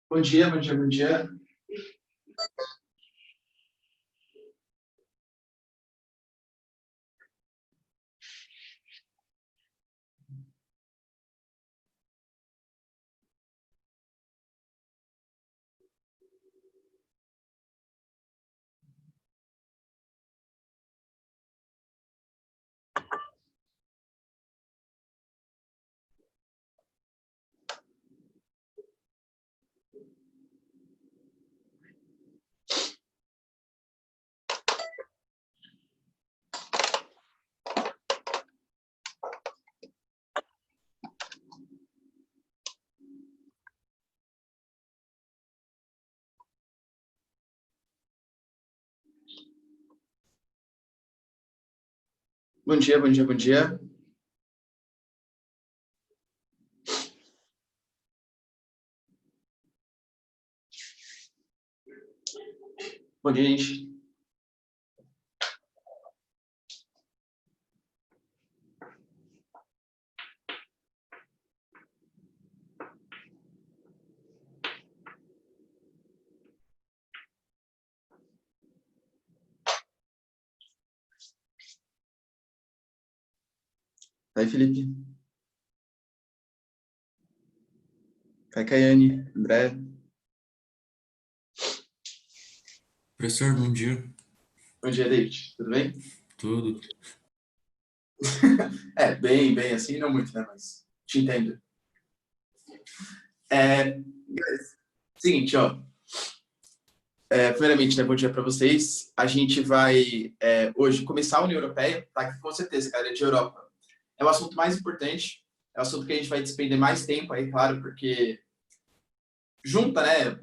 Bom dia, bom dia, bom dia. Bom dia, bom dia, bom dia. Bom dia, gente. Oi, Felipe. Oi, Caiane, André. Professor, bom dia. Bom dia, David. Tudo bem? Tudo. Bem assim, não muito, né? Mas te entendo. Seguinte, ó. Primeiramente, né, bom dia para vocês. A gente vai hoje começar a União Europeia, tá? Que com certeza, galera, de Europa é o assunto mais importante, é o assunto que a gente vai despender mais tempo aí, claro, porque junta, né,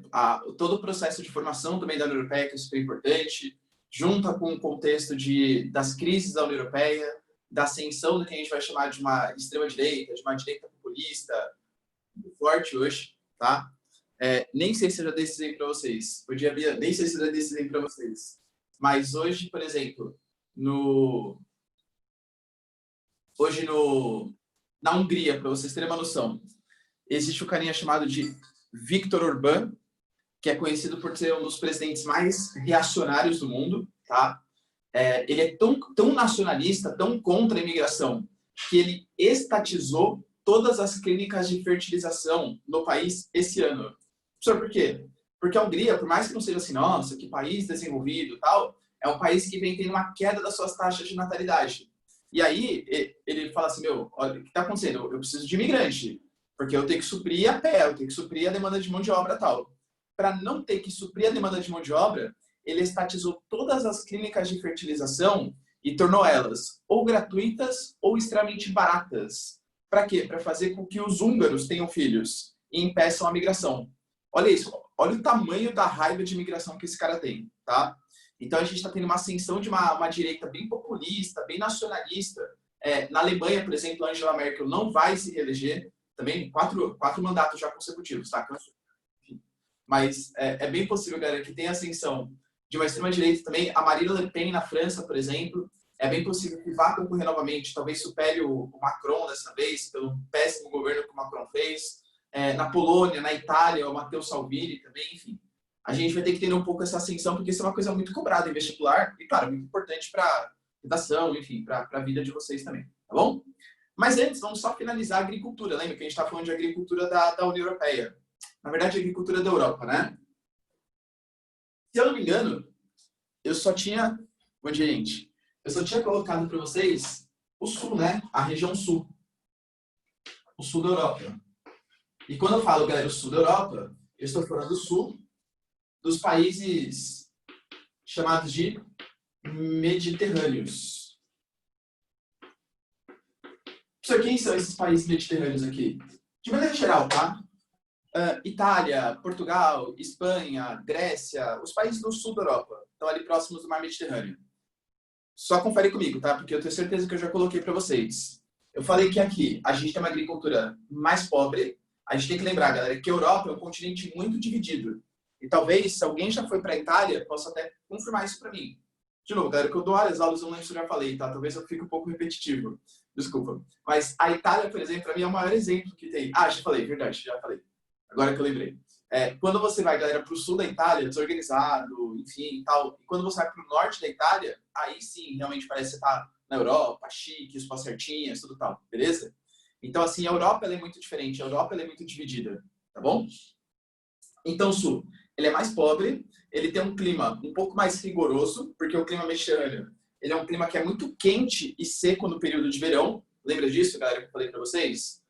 todo o processo de formação também da União Europeia, que é super importante, junta com o contexto das crises da União Europeia, da ascensão do que a gente vai chamar de uma extrema-direita, de uma direita populista, forte hoje, tá? Nem sei se eu já dei esse exemplo para vocês. Nem sei se eu já dei esse exemplo para vocês. Mas hoje, por exemplo, na Hungria, para vocês terem uma noção, existe um carinha chamado de Viktor Orbán, que é conhecido por ser um dos presidentes mais reacionários do mundo, tá? Ele é tão nacionalista, tão contra a imigração, que ele estatizou todas as clínicas de fertilização no país esse ano. Professor, por quê? Porque a Hungria, por mais que não seja assim, nossa, que país desenvolvido tal, é um país que vem tendo uma queda das suas taxas de natalidade. E aí, ele fala assim, meu, olha, o que está acontecendo? Eu preciso de imigrante, porque eu tenho que suprir a pé, eu tenho que suprir a demanda de mão de obra tal. Para não ter que suprir a demanda de mão de obra, ele estatizou todas as clínicas de fertilização e tornou elas ou gratuitas ou extremamente baratas. Para quê? Para fazer com que os húngaros tenham filhos e impeçam a migração. Olha isso, olha o tamanho da raiva de imigração que esse cara tem, tá? Então a gente está tendo uma ascensão de uma direita bem populista, bem nacionalista. Na Alemanha, por exemplo, a Angela Merkel não vai se reeleger, também quatro mandatos já consecutivos, tá? Mas é bem possível, galera, que tenha ascensão de uma extrema-direita também. A Marine Le Pen na França, por exemplo, é bem possível que vá concorrer novamente, talvez supere o Macron dessa vez, pelo péssimo governo que o Macron fez. Na Polônia, na Itália, o Matteo Salvini também, enfim. A gente vai ter que ter um pouco essa ascensão, porque isso é uma coisa muito cobrada em vestibular e, claro, muito importante para redação, enfim, para a vida de vocês também, tá bom? Mas antes, vamos só finalizar a agricultura. Lembra que a gente está falando de agricultura da União Europeia? Na verdade, a agricultura da Europa, né? Se eu não me engano, eu só tinha... Bom dia, gente. Eu só tinha colocado para vocês o sul, né? A região sul. O sul da Europa. E quando eu falo, galera, o sul da Europa, eu estou falando do sul dos países chamados de mediterrâneos. Professor, quem são esses países mediterrâneos aqui? De maneira geral, tá? Itália, Portugal, Espanha, Grécia, os países do sul da Europa, estão ali próximos do mar Mediterrâneo. Só confere comigo, tá? Porque eu tenho certeza que eu já coloquei para vocês. Eu falei que aqui a gente tem uma agricultura mais pobre. A gente tem que lembrar, galera, que a Europa é um continente muito dividido. E talvez, se alguém já foi para a Itália, possa até confirmar isso para mim. De novo, galera, que eu dou várias aulas, eu não lembro se eu já falei, tá? Talvez eu fique um pouco repetitivo. Desculpa. Mas a Itália, por exemplo, para mim é o maior exemplo que tem. Já falei, verdade, já falei. Agora que eu lembrei. Quando você vai, galera, para o sul da Itália, desorganizado, enfim, tal. E quando você vai para o norte da Itália, aí sim, realmente parece que você tá na Europa, chique, os certinhas, tudo tal, beleza? Então, assim, a Europa ela é muito diferente, a Europa ela é muito dividida, tá bom? Então, o sul, ele é mais pobre, ele tem um clima um pouco mais rigoroso, porque o clima mediterrâneo, ele é um clima que é muito quente e seco no período de verão. Lembra disso, galera, que eu falei para vocês?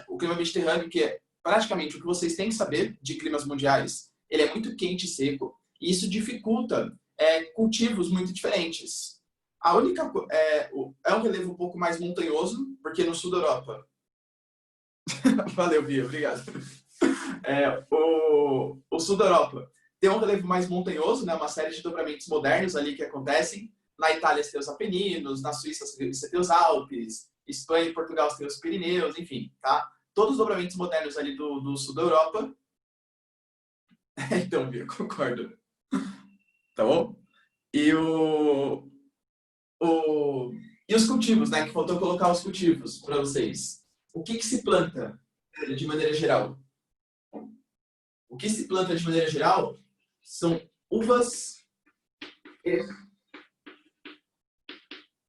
O clima mediterrâneo, que é praticamente o que vocês têm que saber de climas mundiais, ele é muito quente e seco, e isso dificulta cultivos muito diferentes. A única é um relevo um pouco mais montanhoso, porque no sul da Europa... Valeu, Bia, obrigado. O sul da Europa tem um relevo mais montanhoso, né? Uma série de dobramentos modernos ali que acontecem. Na Itália você tem os Apeninos, na Suíça você tem os Alpes, Espanha e Portugal você tem os Pirineus, enfim, tá? Todos os dobramentos modernos ali do sul da Europa. Então, Bia, concordo. Tá bom? E os cultivos, né? Que faltou colocar os cultivos para vocês. O que se planta de maneira geral? O que se planta de maneira geral são uvas e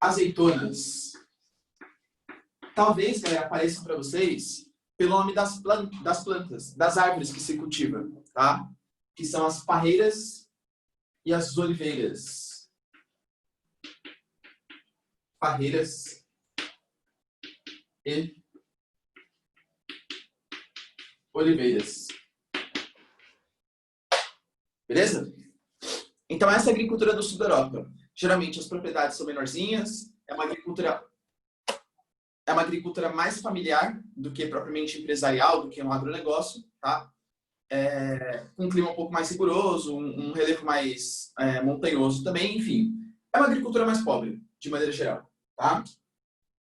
azeitonas. Talvez, galera, apareçam para vocês pelo nome das plantas, das árvores que se cultivam, tá? Que são as parreiras e as oliveiras. Parreiras e oliveiras. Beleza? Então, essa é a agricultura do sul da Europa. Geralmente, as propriedades são menorzinhas, é uma agricultura mais familiar do que propriamente empresarial, do que um agronegócio, tá? Com um clima um pouco mais rigoroso, um relevo mais montanhoso também, enfim. É uma agricultura mais pobre, de maneira geral, tá?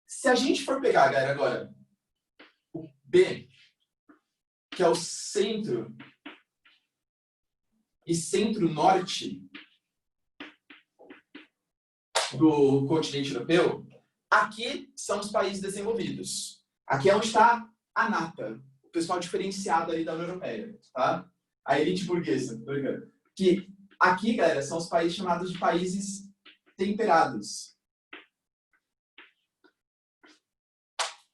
Se a gente for pegar, galera, agora, o B, que é o centro e centro-norte do continente europeu, aqui são os países desenvolvidos. Aqui é onde está a nata, o pessoal diferenciado ali da União Europeia, tá? A elite burguesa, tô brincando. Que aqui, galera, são os países chamados de países temperados.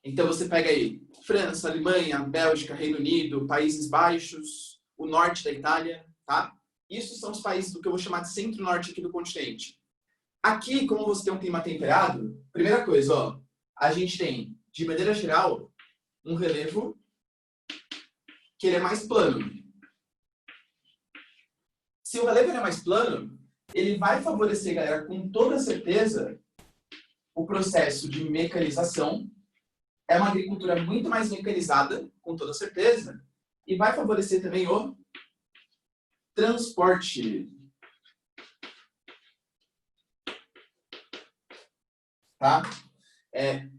Então você pega aí França, Alemanha, Bélgica, Reino Unido, Países Baixos, o norte da Itália, tá? Isso são os países do que eu vou chamar de centro-norte aqui do continente. Aqui, como você tem um clima temperado, primeira coisa, ó, a gente tem, de maneira geral, um relevo que ele é mais plano. Se o relevo é mais plano, ele vai favorecer, galera, com toda certeza, o processo de mecanização. É uma agricultura muito mais mecanizada, com toda certeza, e vai favorecer também o transporte. Tá?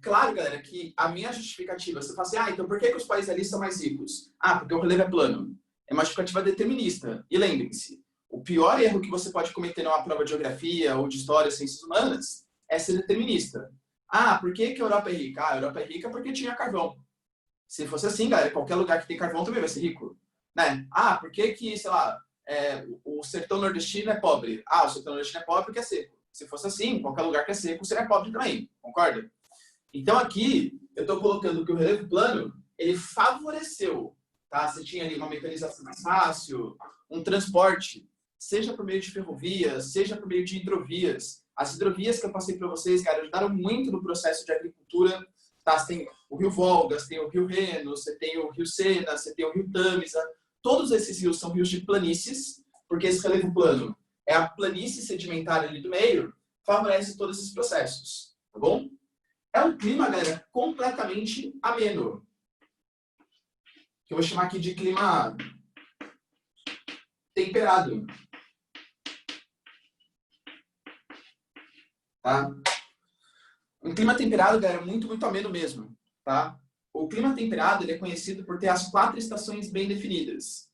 Claro, galera, que a minha justificativa, você fala assim, então por que os países ali são mais ricos? Porque o relevo é plano. É uma justificativa determinista. E lembrem-se, o pior erro que você pode cometer numa prova de geografia ou de história, ciências humanas, é ser determinista. Por que a Europa é rica? A Europa é rica porque tinha carvão. Se fosse assim, galera, qualquer lugar que tem carvão também vai ser rico. Né? Por que, sei lá, o sertão nordestino é pobre? O sertão nordestino é pobre porque é seco. Se fosse assim, qualquer lugar que é seco seria pobre também, concorda? Então aqui, eu estou colocando que o relevo plano, ele favoreceu, tá? Você tinha ali uma mecanização mais fácil, um transporte, seja por meio de ferrovias, seja por meio de hidrovias. As hidrovias que eu passei para vocês, cara, ajudaram muito no processo de agricultura, tá? Você tem o rio Volga, você tem o rio Reno, você tem o rio Sena, você tem o rio Tamisa. Todos esses rios são rios de planícies, porque esse relevo plano é a planície sedimentar ali do meio, favorece todos esses processos, tá bom? É um clima, galera, completamente ameno. Que eu vou chamar aqui de clima temperado. Tá? Um clima temperado, galera, muito, muito ameno mesmo, tá? O clima temperado, ele é conhecido por ter as 4 estações bem definidas.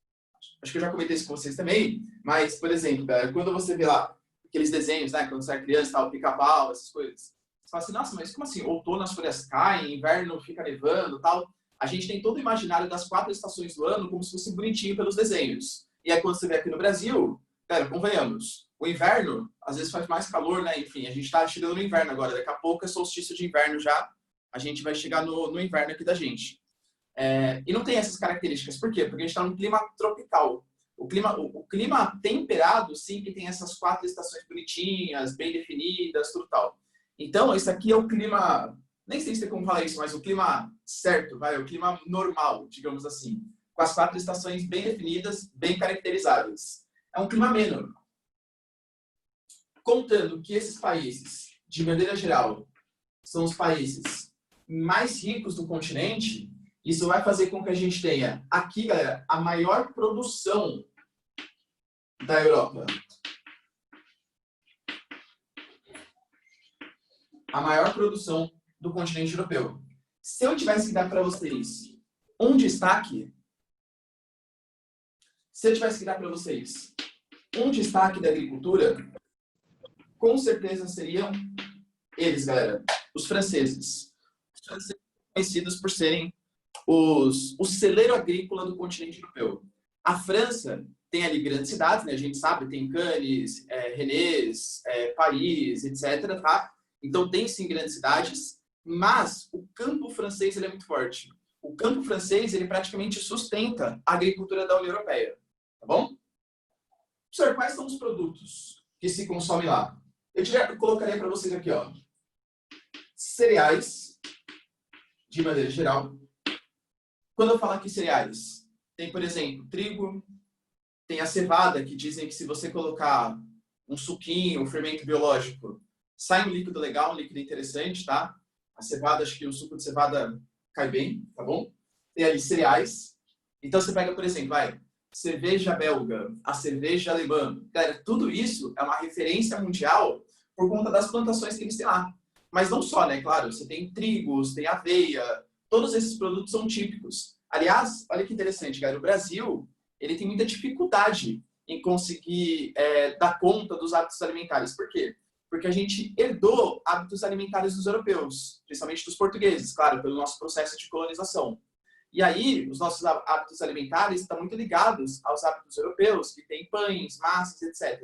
Acho que eu já comentei isso com vocês também, mas, por exemplo, galera, quando você vê lá aqueles desenhos, né, quando você é criança, tal, pica-pau, essas coisas, você fala assim, nossa, mas como assim? Outono as folhas caem, inverno fica nevando, tal. a gente tem todo o imaginário das 4 estações do ano como se fosse bonitinho pelos desenhos. E aí, quando você vê aqui no Brasil, cara, convenhamos, o inverno, às vezes faz mais calor, né? Enfim, a gente está chegando no inverno agora. Daqui a pouco é solstício de inverno já. A gente vai chegar no inverno aqui da gente. E não tem essas características. Por quê? Porque a gente está num clima tropical. O clima temperado, sim, que tem essas 4 estações bonitinhas, bem definidas, tudo tal. Então, esse aqui é o clima... Nem sei se tem como falar isso, mas o clima certo, o clima normal, digamos assim. Com as 4 estações bem definidas, bem caracterizadas. É um clima ameno. Contando que esses países, de maneira geral, são os países mais ricos do continente, isso vai fazer com que a gente tenha aqui, galera, a maior produção da Europa. A maior produção do continente europeu. Se eu tivesse que dar para vocês um destaque, da agricultura, com certeza seriam eles, galera, os franceses. Os franceses são conhecidos por serem o celeiro agrícola do continente europeu. A França tem ali grandes cidades, né? A gente sabe, tem Cannes, Rennes, Paris, etc. Tá? Então tem sim grandes cidades, mas o campo francês ele é muito forte. O campo francês ele praticamente sustenta a agricultura da União Europeia, tá bom? Senhor, quais são os produtos que se consomem lá? Eu colocaria para vocês aqui, ó, cereais, de maneira geral. Quando eu falar aqui cereais, tem, por exemplo, trigo, tem a cevada, que dizem que se você colocar um suquinho, um fermento biológico, sai um líquido legal, um líquido interessante, tá? A cevada, acho que o suco de cevada cai bem, tá bom? Tem ali cereais. Então você pega, por exemplo, cerveja belga, a cerveja alemã. Galera, tudo isso é uma referência mundial por conta das plantações que eles têm lá. Mas não só, né? Claro, você tem trigos, tem aveia, todos esses produtos são típicos. Aliás, olha que interessante, galera, o Brasil, ele tem muita dificuldade em conseguir dar conta dos hábitos alimentares. Por quê? Porque a gente herdou hábitos alimentares dos europeus, principalmente dos portugueses, claro, pelo nosso processo de colonização. E aí, os nossos hábitos alimentares estão muito ligados aos hábitos europeus, que tem pães, massas, etc.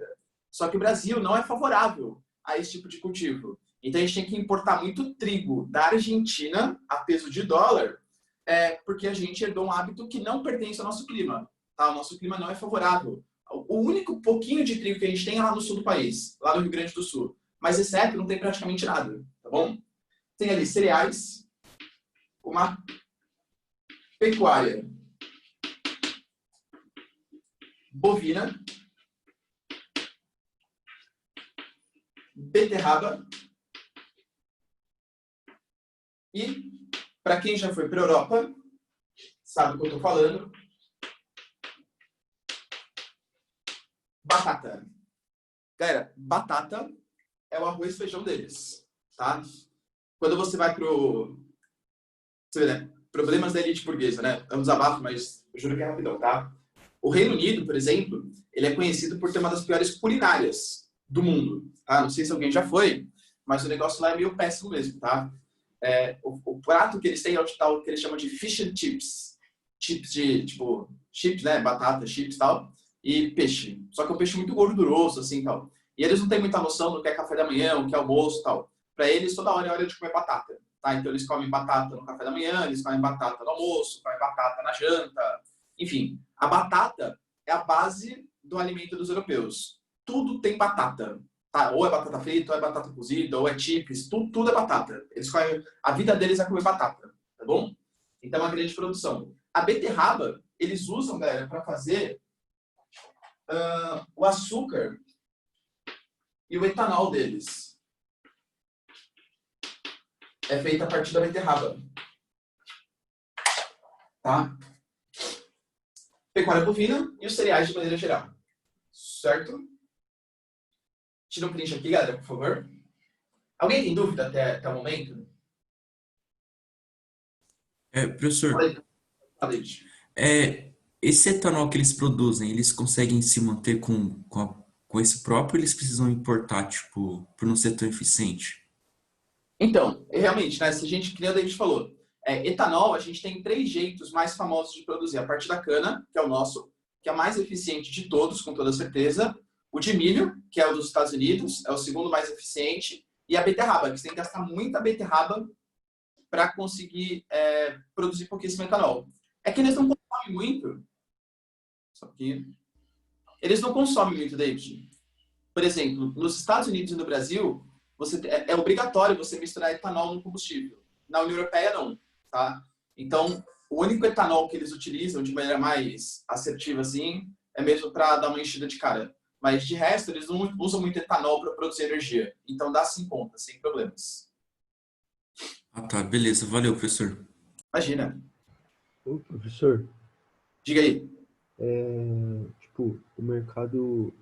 Só que o Brasil não é favorável a esse tipo de cultivo. Então, a gente tem que importar muito trigo da Argentina, a peso de dólar, porque a gente herdou um hábito que não pertence ao nosso clima. Tá? O nosso clima não é favorável. O único pouquinho de trigo que a gente tem é lá no sul do país, lá no Rio Grande do Sul. Mas exceto, não tem praticamente nada, tá bom? Tem ali cereais, uma pecuária bovina, beterraba e, para quem já foi para a Europa, sabe o que eu estou falando, batata. Galera, batata é o arroz e feijão deles, tá? Quando você vai pro... Você vê, né? Problemas da elite burguesa, né? É um desabafo, mas eu juro que é rapidão, tá? O Reino Unido, por exemplo, ele é conhecido por ter uma das piores culinárias do mundo, tá? Não sei se alguém já foi, mas o negócio lá é meio péssimo mesmo, tá? O prato que eles têm é o tal que eles chamam de fish and chips. Chips de, tipo, chips, né? Batata, chips e tal. E peixe. Só que é um peixe muito gorduroso, assim, tal. E eles não têm muita noção do que é café da manhã, o que é almoço e tal. Para eles, toda hora é hora de comer batata. Tá? Então, eles comem batata no café da manhã, eles comem batata no almoço, comem batata na janta. Enfim, a batata é a base do alimento dos europeus. Tudo tem batata. Tá? Ou é batata frita, ou é batata cozida, ou é chips. Tudo é batata. Eles comem, a vida deles é comer batata. Tá bom? Então, é uma grande produção. A beterraba, eles usam, galera, para fazer o açúcar e o etanol deles. É feito a partir da beterraba. Tá? Pecuária bovina e os cereais de maneira geral. Certo? Tira um print aqui, galera, por favor. Alguém tem dúvida até o momento? Professor, David. esse etanol que eles produzem, eles conseguem se manter com esse próprio ou eles precisam importar, tipo, por não ser tão eficiente? Então, realmente, né, se a gente, que nem o David falou, Etanol, a gente tem 3 jeitos mais famosos de produzir. A partir da cana, que é o nosso, que é a mais eficiente de todos, com toda certeza. O de milho, que é o dos Estados Unidos, é o segundo mais eficiente. E a beterraba, que você tem que gastar muita beterraba para conseguir produzir pouquíssimo etanol. É que eles não consomem muito. Só que eles não consomem muito, David. Por exemplo, nos Estados Unidos e no Brasil, é obrigatório você misturar etanol no combustível. Na União Europeia, não. Tá? Então, o único etanol que eles utilizam de maneira mais assertiva, assim, é mesmo para dar uma enchida de cara. Mas, de resto, eles não usam muito etanol para produzir energia. Então, dá sim conta, sem problemas. Ah, tá, beleza. Valeu, professor. Imagina. Ô, professor, Diga aí. tipo, o mercado,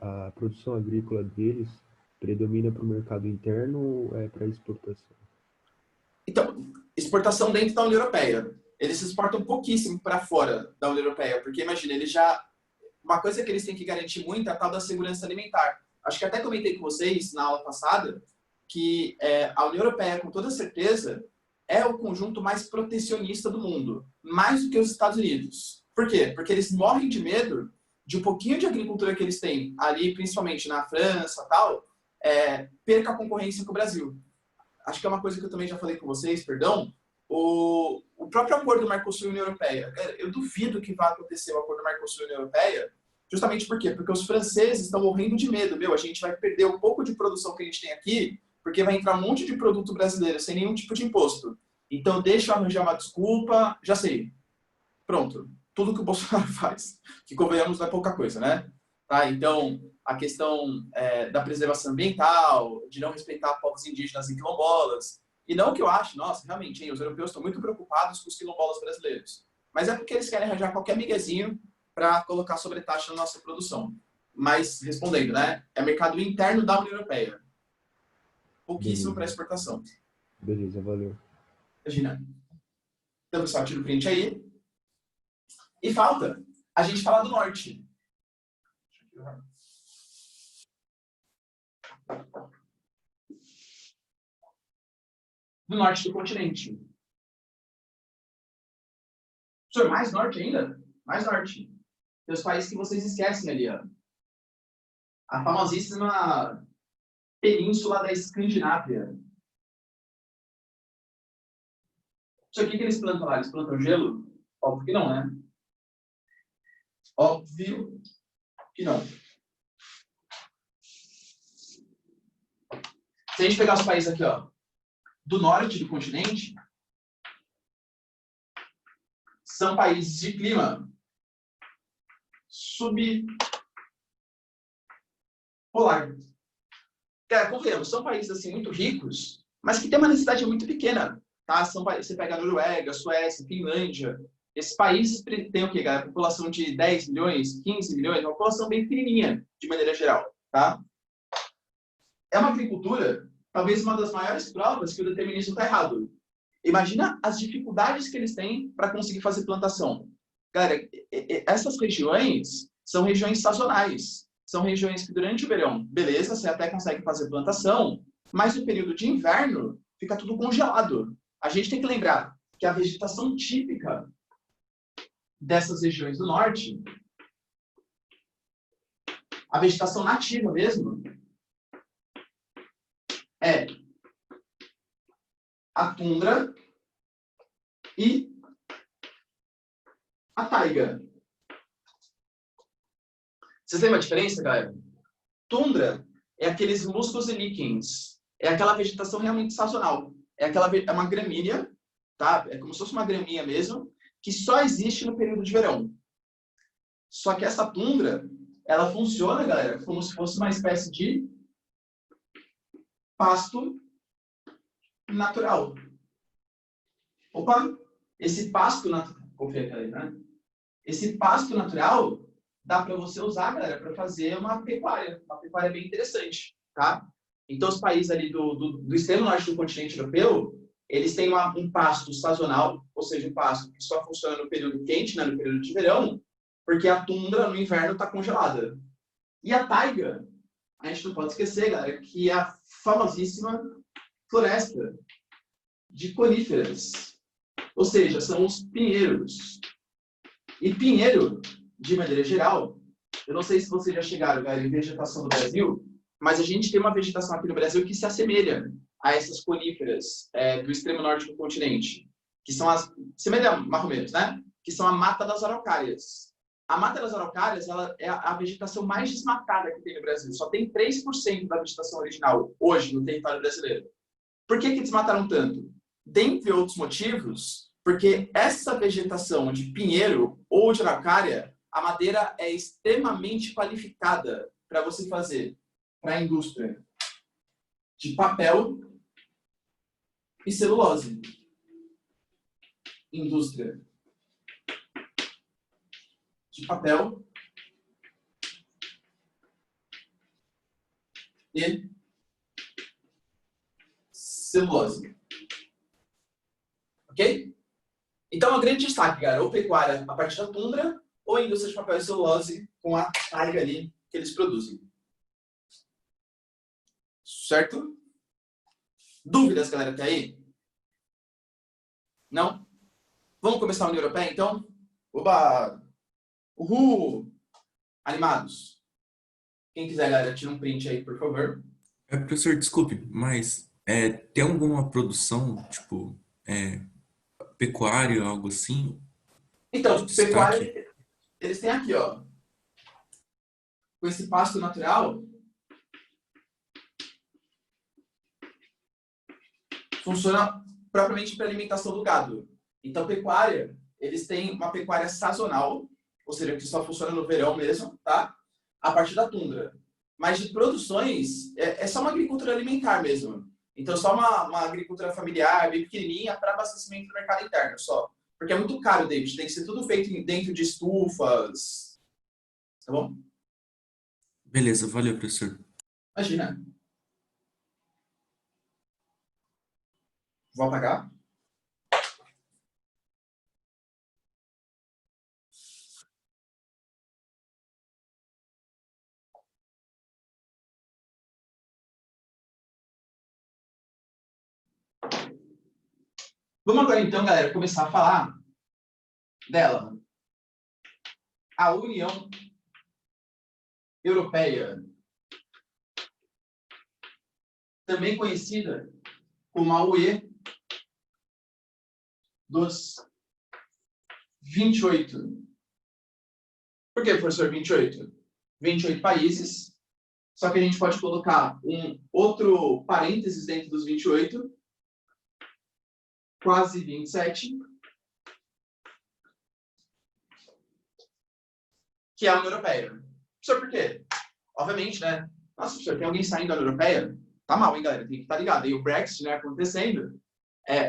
a produção agrícola deles predomina para o mercado interno ou é para exportação? Então, exportação dentro da União Europeia. Eles exportam pouquíssimo para fora da União Europeia, porque imagina, eles já... Uma coisa que eles têm que garantir muito é a tal da segurança alimentar. Acho que até comentei com vocês na aula passada que a União Europeia, com toda certeza, é o conjunto mais protecionista do mundo, mais do que os Estados Unidos. Por quê? Porque eles morrem de medo de um pouquinho de agricultura que eles têm ali, principalmente na França, tal, perca a concorrência com o Brasil. Acho que é uma coisa que eu também já falei com vocês, perdão, o próprio acordo Mercosul e União Europeia. Eu duvido que vá acontecer o acordo Mercosul e União Europeia, justamente por quê? Porque os franceses estão morrendo de medo, a gente vai perder um pouco de produção que a gente tem aqui, porque vai entrar um monte de produto brasileiro sem nenhum tipo de imposto. Então, deixa eu arranjar uma desculpa, já sei. Pronto. Tudo que o Bolsonaro faz. Que, convenhamos, não é pouca coisa, né? Tá? Então, a questão da preservação ambiental, de não respeitar povos indígenas e quilombolas. E não que eu ache, nossa, realmente, hein, os europeus estão muito preocupados com os quilombolas brasileiros. Mas é porque eles querem arranjar qualquer miguezinho para colocar sobretaxa na nossa produção. Mas, respondendo, né? É mercado interno da União Europeia. Pouquíssimo para exportação. Beleza, valeu. Imagina. Então, pessoal, tira o print aí. E falta a gente falar do norte. Do norte do continente. Senhor, mais norte ainda? Mais norte. Tem os países que vocês esquecem ali, ó. A famosíssima Península da Escandinávia. Isso aqui que eles plantam lá, eles plantam gelo? Óbvio que não, né? Óbvio que não. Se a gente pegar os países aqui, ó, do norte do continente, são países de clima subpolar. Cara, convenhamos, são países assim muito ricos, mas que têm uma necessidade muito pequena, tá? Você pega a Noruega, Suécia, Finlândia, esses países têm o quê, galera? População de 10 milhões, 15 milhões, uma população bem pequenininha, de maneira geral, tá? É uma agricultura, talvez uma das maiores provas que o determinismo está errado. Imagina as dificuldades que eles têm para conseguir fazer plantação. Galera, essas regiões são regiões sazonais. São regiões que durante o verão, beleza, você até consegue fazer plantação, mas no período de inverno fica tudo congelado. A gente tem que lembrar que a vegetação típica dessas regiões do norte, a vegetação nativa mesmo, é a tundra e a taiga. Vocês lembram a diferença, galera? Tundra é aqueles musgos e líquens. É aquela vegetação realmente sazonal. É uma gramínea, tá? É como se fosse uma graminha mesmo, que só existe no período de verão. Só que essa tundra, ela funciona, galera, como se fosse uma espécie de pasto natural. Opa! Esse pasto natural... Confia aí, né? Esse pasto natural dá para você usar, galera, para fazer uma pecuária bem interessante, tá? Então, os países ali do extremo norte do continente europeu, eles têm um pasto sazonal, ou seja, um pasto que só funciona no período quente, né, no período de verão, porque a tundra no inverno está congelada. E a taiga, a gente não pode esquecer, galera, que é a famosíssima floresta de coníferas, ou seja, são os pinheiros. E pinheiro, de maneira geral, eu não sei se vocês já chegaram, galera, em vegetação no Brasil, mas a gente tem uma vegetação aqui no Brasil que se assemelha a essas coníferas do extremo norte do continente, que são as, semelha mais ou menos, né? Que são a mata das araucárias. A mata das araucárias, ela é a vegetação mais desmatada que tem no Brasil. Só tem 3% da vegetação original hoje no território brasileiro. Por que desmataram tanto? Dentre outros motivos, porque essa vegetação de pinheiro ou de araucária, a madeira é extremamente qualificada para você fazer para a indústria de papel e celulose. Indústria de papel e celulose. Ok? Então, é um grande destaque, galera. Ou pecuária a partir da tundra, ou indústria de papel e celulose com a taiga ali que eles produzem. Certo? Dúvidas, galera, até aí? Não? Vamos começar a União Europeia, então? Oba! Uhul! Animados. Quem quiser, galera, tira um print aí, por favor. Professor, desculpe, mas tem alguma produção, tipo, pecuária, algo assim? Então, Destaque? pecuária, eles têm aqui, ó. Com esse pasto natural, funciona propriamente para alimentação do gado. Então, pecuária, eles têm uma pecuária sazonal, ou seja, que só funciona no verão mesmo, tá? A partir da tundra. Mas de produções, é só uma agricultura alimentar mesmo. Então, só uma agricultura familiar, bem pequenininha, para abastecimento do mercado interno, só. Porque é muito caro, David. Tem que ser tudo feito dentro de estufas. Tá bom? Beleza, valeu, professor. Imagina. Vou apagar. Vamos agora, então, galera, começar a falar dela. A União Europeia, também conhecida como a UE dos 28. Por que, professor, 28? 28 países, só que a gente pode colocar um outro parênteses dentro dos 28, quase 27, que é a União Europeia. Professor, por quê? Obviamente, né? Nossa, professor, tem alguém saindo da União Europeia? Tá mal, hein, galera? Tem que estar ligado. E o Brexit, né, acontecendo,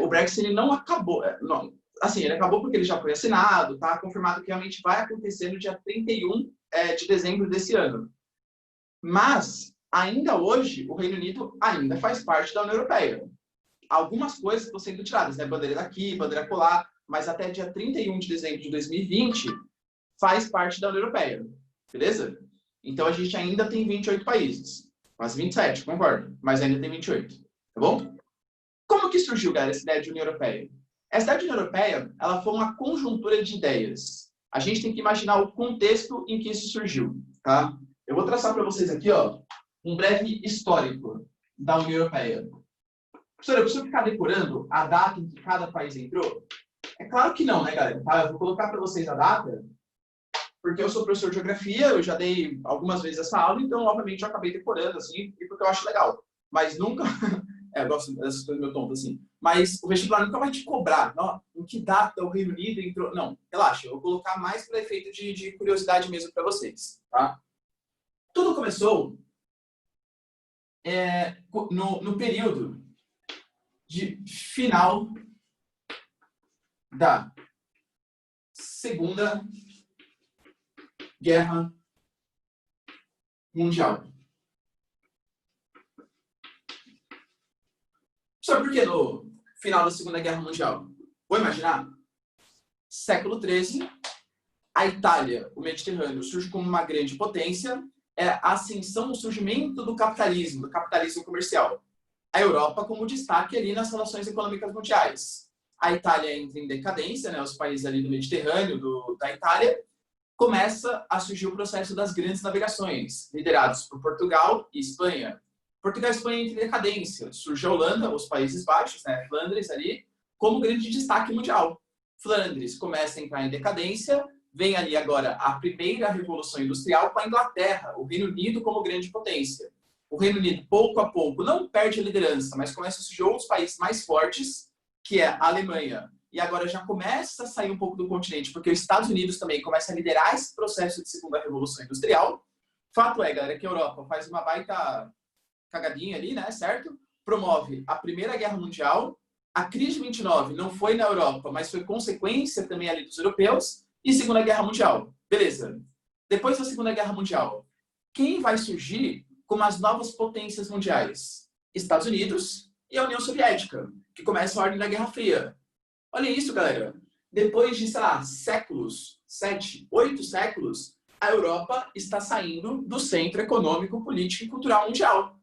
o Brexit ele não acabou. Não, assim, ele acabou porque ele já foi assinado, tá confirmado que realmente vai acontecer no dia 31 de dezembro desse ano. Mas, ainda hoje, o Reino Unido ainda faz parte da União Europeia. Algumas coisas estão sendo tiradas, né? Bandeira daqui, bandeira colar, mas até dia 31 de dezembro de 2020 faz parte da União Europeia. Beleza? Então, a gente ainda tem 28 países. Quase 27, concordo. Mas ainda tem 28. Tá bom? Como que surgiu, galera, essa ideia de União Europeia? Essa ideia de União Europeia, ela foi uma conjuntura de ideias. A gente tem que imaginar o contexto em que isso surgiu, tá? Eu vou traçar para vocês aqui, ó, um breve histórico da União Europeia. Professor, eu preciso ficar decorando a data em que cada país entrou? É claro que não, né, galera? Tá? Eu vou colocar para vocês a data, porque eu sou professor de geografia, eu já dei algumas vezes essa aula, então, obviamente, eu acabei decorando, assim, e porque eu acho legal. Mas nunca... eu gosto dessas coisas meio tontas, assim. Mas o vestibular nunca vai te cobrar. Não, em que data o Reino Unido entrou... Não, relaxa, eu vou colocar mais para efeito de curiosidade mesmo para vocês, tá? Tudo começou no período de final da Segunda Guerra Mundial. Só porque no final da Segunda Guerra Mundial? Vou imaginar? Século XIII, a Itália, o Mediterrâneo, surge como uma grande potência, a ascensão, o surgimento do capitalismo comercial. a Europa como destaque ali nas relações econômicas mundiais. A Itália entra em decadência, né? Os países ali do Mediterrâneo, da Itália, começa a surgir o processo das grandes navegações, liderados por Portugal e Espanha. Portugal e Espanha entram em decadência. Surge a Holanda, os Países Baixos, né? Flandres ali, como grande destaque mundial. Flandres começa a entrar em decadência, vem ali agora a primeira revolução industrial com a Inglaterra, o Reino Unido como grande potência. O Reino Unido, pouco a pouco, não perde a liderança, mas começa a surgir outros países mais fortes, que é a Alemanha. E agora já começa a sair um pouco do continente, porque os Estados Unidos também começa a liderar esse processo de segunda revolução industrial. Fato é, galera, que a Europa faz uma baita cagadinha ali, né, certo? Promove a Primeira Guerra Mundial. A crise de 29 não foi na Europa, mas foi consequência também ali dos europeus. E Segunda Guerra Mundial. Beleza. Depois da Segunda Guerra Mundial, quem vai surgir como as novas potências mundiais? Estados Unidos e a União Soviética, que começa a ordem da Guerra Fria. Olha isso, galera. Depois de, sei lá, séculos, 7, 8 séculos, a Europa está saindo do centro econômico, político e cultural mundial.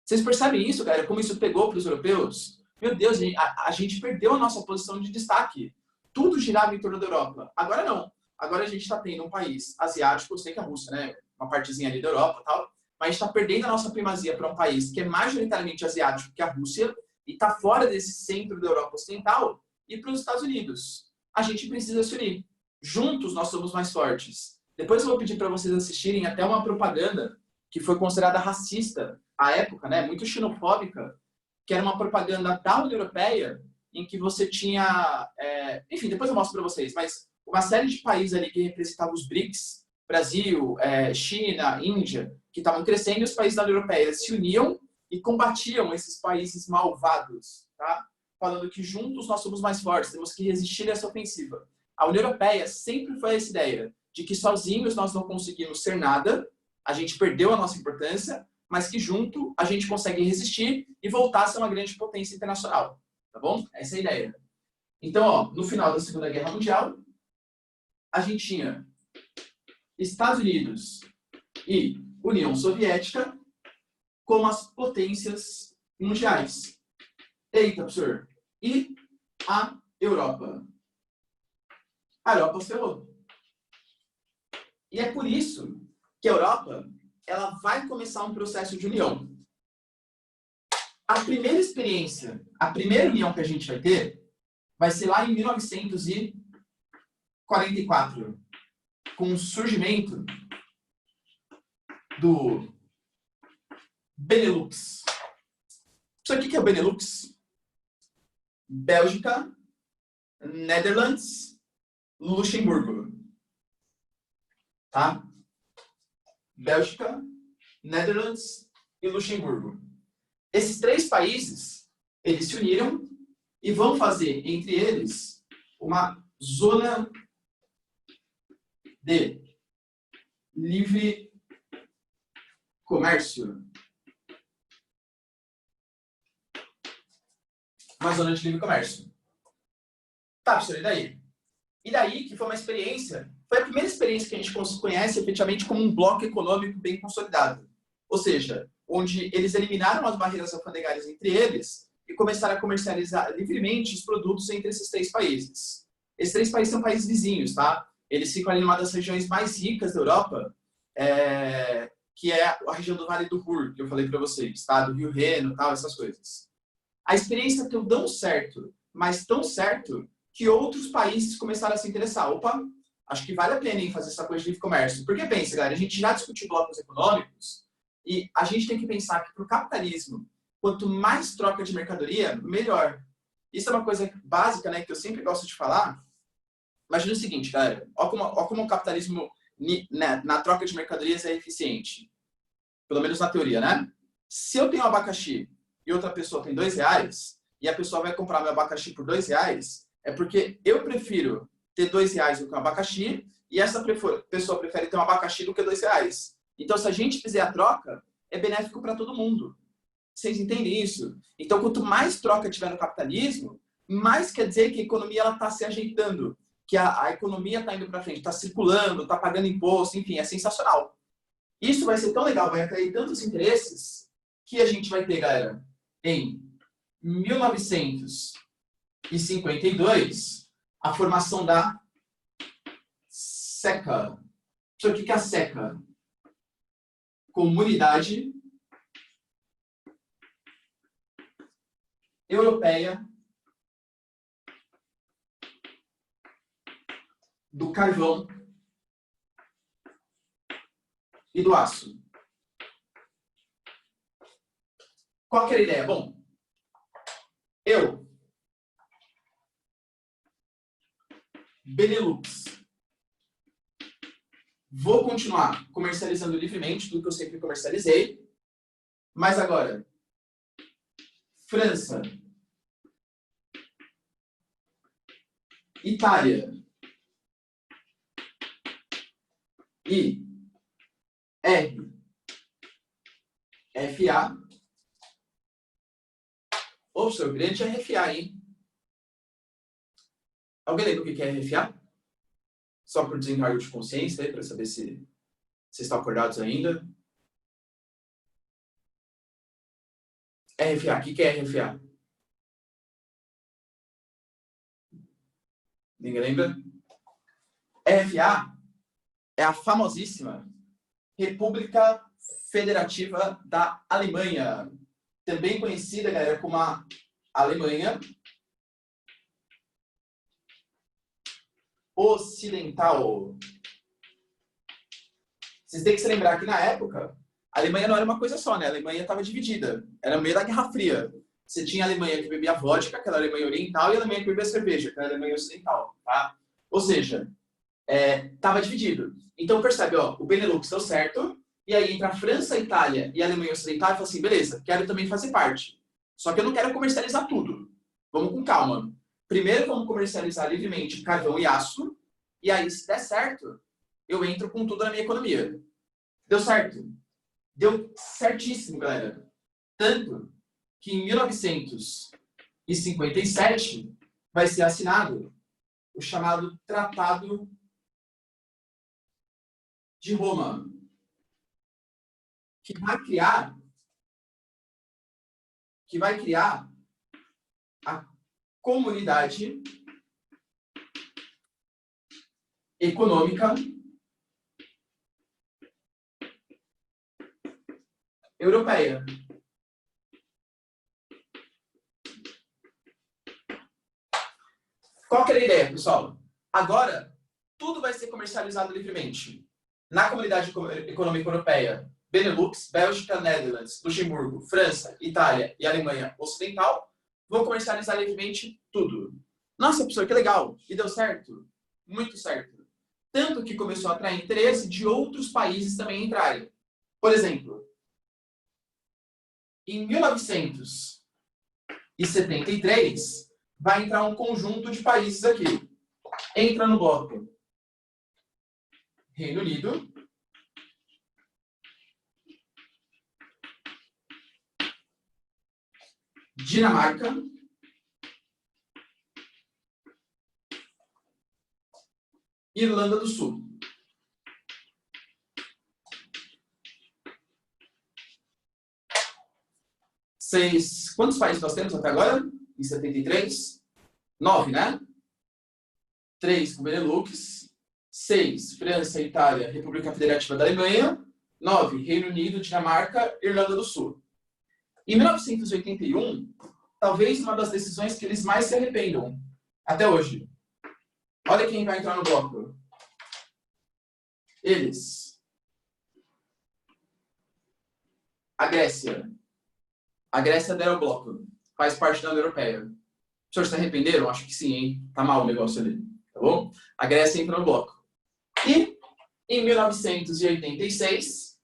Vocês percebem isso, galera? Como isso pegou para os europeus? Meu Deus, a gente perdeu a nossa posição de destaque. Tudo girava em torno da Europa. Agora não. Agora a gente está tendo um país asiático, eu sei que a Rússia, né? Uma partezinha ali da Europa e tal, mas a gente está perdendo a nossa primazia para um país que é majoritariamente asiático, que é a Rússia, e está fora desse centro da Europa Ocidental, e para os Estados Unidos. A gente precisa se unir. Juntos nós somos mais fortes. Depois eu vou pedir para vocês assistirem até uma propaganda que foi considerada racista à época, né? Muito xenofóbica, que era uma propaganda da União Europeia, em que você tinha... enfim, depois eu mostro para vocês, mas uma série de países ali que representavam os BRICS, Brasil, China, Índia, que estavam crescendo, e os países da União Europeia se uniam e combatiam esses países malvados, tá? Falando que juntos nós somos mais fortes, temos que resistir a essa ofensiva. A União Europeia sempre foi essa ideia de que sozinhos nós não conseguimos ser nada, a gente perdeu a nossa importância, mas que junto a gente consegue resistir e voltar a ser uma grande potência internacional. Tá bom? Essa é a ideia. Então, ó, no final da Segunda Guerra Mundial, a gente tinha Estados Unidos e União Soviética como as potências mundiais. Eita, professor. E a Europa. A Europa se ferrou. E é por isso que a Europa ela vai começar um processo de união. A primeira experiência, a primeira união que a gente vai ter, vai ser lá em 1944, com o surgimento do Benelux. Isso aqui que é o Benelux? Bélgica, Netherlands, Luxemburgo. Tá? Bélgica, Netherlands e Luxemburgo. Esses três países, eles se uniram e vão fazer, entre eles, uma zona de livre comércio. Uma zona de livre comércio. Tá, professor, e daí? E daí que foi uma experiência, foi a primeira experiência que a gente conhece efetivamente como um bloco econômico bem consolidado. Ou seja, onde eles eliminaram as barreiras alfandegárias entre eles e começaram a comercializar livremente os produtos entre esses três países. Esses três países são países vizinhos, tá? Eles ficam ali numa das regiões mais ricas da Europa, que é a região do Vale do Ruhr, que eu falei para vocês, tá? Do Rio Reno, tal, essas coisas. A experiência deu tão certo, mas tão certo, que outros países começaram a se interessar. Opa, acho que vale a pena fazer essa coisa de livre comércio. Porque pensa, galera, a gente já discutiu blocos econômicos e a gente tem que pensar que para o capitalismo, quanto mais troca de mercadoria, melhor. Isso é uma coisa básica, né, que eu sempre gosto de falar. Imagina o seguinte, galera, ó como o capitalismo na troca de mercadorias é eficiente. Pelo menos na teoria, né? Se eu tenho um abacaxi e outra pessoa tem R$2, e a pessoa vai comprar meu abacaxi por R$2, é porque eu prefiro ter R$2 do que um abacaxi, e essa pessoa prefere ter um abacaxi do que R$2. Então, se a gente fizer a troca, é benéfico para todo mundo. Vocês entendem isso? Então, quanto mais troca tiver no capitalismo, mais quer dizer que a economia está se ajeitando, que a economia está indo para frente, está circulando, está pagando imposto, enfim, é sensacional. Isso vai ser tão legal, vai atrair tantos interesses, que a gente vai ter, galera, em 1952, a formação da SECA. O que é a SECA? Comunidade Europeia do Carvão e do Aço. Qual que era a ideia? Bom, eu, Benelux, vou continuar comercializando livremente tudo que eu sempre comercializei, mas agora, França, Itália e RFA. Ô, seu grande RFA, hein? Alguém lembra o que é RFA? Só por desencargo de consciência, para saber se vocês estão acordados ainda. RFA, o que é RFA? Ninguém lembra? RFA é a famosíssima República Federativa da Alemanha, também conhecida, galera, como a Alemanha Ocidental. Vocês têm que se lembrar que, na época, a Alemanha não era uma coisa só, né? A Alemanha estava dividida. Era no meio da Guerra Fria. Você tinha a Alemanha que bebia vodka, aquela Alemanha oriental, e a Alemanha que bebia cerveja, aquela Alemanha ocidental, tá? Ou seja, estava dividido. Então, percebe, ó, o Benelux deu certo, e aí entra a França, a Itália e a Alemanha ocidental e fala assim, beleza, quero também fazer parte. Só que eu não quero comercializar tudo. Vamos com calma. Primeiro, vamos comercializar livremente carvão e aço, e aí, se der certo, eu entro com tudo na minha economia. Deu certo? Deu certíssimo, galera. Tanto que em 1957 vai ser assinado o chamado Tratado de Roma, que vai criar a Comunidade Econômica Europeia. Qual que era a ideia, pessoal? Agora, tudo vai ser comercializado livremente. Na Comunidade Econômica Europeia, Benelux, Bélgica, Netherlands, Luxemburgo, França, Itália e Alemanha Ocidental vão comercializar livremente tudo. Nossa, professor, que legal! E deu certo? Muito certo. Tanto que começou a atrair interesse de outros países também entrarem. Por exemplo, em 1973, vai entrar um conjunto de países aqui. Entra no bloco Reino Unido, Dinamarca, Irlanda do Sul. Quantos países nós temos até agora? Em 73? 9, né? 3 com Benelux, 6 França, Itália, República Federativa da Alemanha, 9 Reino Unido, Dinamarca, Irlanda do Sul. Em 1981, talvez uma das decisões que eles mais se arrependam até hoje. Olha quem vai entrar no bloco. Eles. A Grécia. A Grécia dera o bloco. Faz parte da União Europeia. Os senhores se arrependeram? Acho que sim, hein? Tá mal o negócio ali. Tá bom? A Grécia entra no bloco. E, em 1986,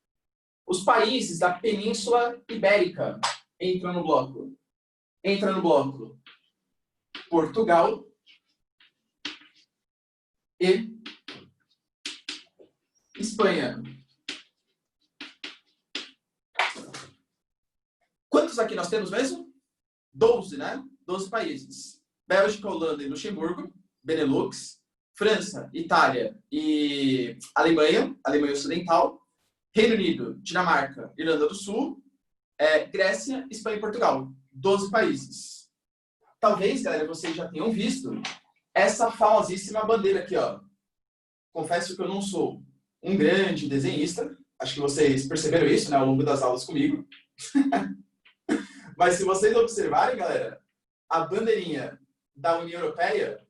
os países da Península Ibérica entram no bloco. Entra no bloco Portugal e Espanha. Quantos aqui nós temos mesmo? 12, né? 12 países. Bélgica, Holanda e Luxemburgo, Benelux, França, Itália e Alemanha Ocidental, Reino Unido, Dinamarca, Irlanda do Sul, Grécia, Espanha e Portugal. 12 países. Talvez, galera, vocês já tenham visto essa famosíssima bandeira aqui, ó. Confesso que eu não sou um grande desenhista. Acho que vocês perceberam isso, né, ao longo das aulas comigo. Mas se vocês observarem, galera, a bandeirinha da União Europeia,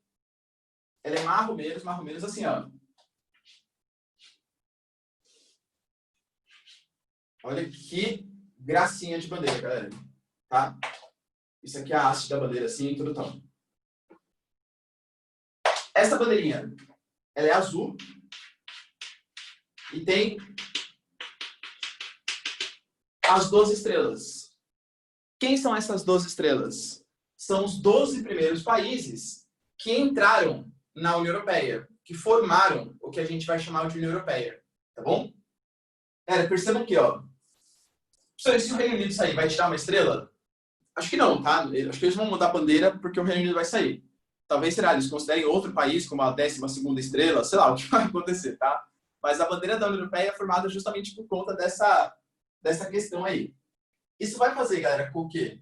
ela é mais ou menos assim, ó. Olha que gracinha de bandeira, galera. Tá? Isso aqui é a haste da bandeira, assim, tudo tal. Essa bandeirinha, ela é azul e tem as 12 estrelas. Quem são essas 12 estrelas? São os 12 primeiros países que entraram na União Europeia, que formaram o que a gente vai chamar de União Europeia. Tá bom? Galera, percebam aqui, ó. Se o Reino Unido sair, vai tirar uma estrela? Acho que não, tá? Acho que eles vão mudar a bandeira porque o Reino Unido vai sair. Talvez, será, eles considerem outro país como a 12ª estrela, sei lá o que vai acontecer, tá? Mas a bandeira da União Europeia é formada justamente por conta dessa questão aí. Isso vai fazer, galera, com que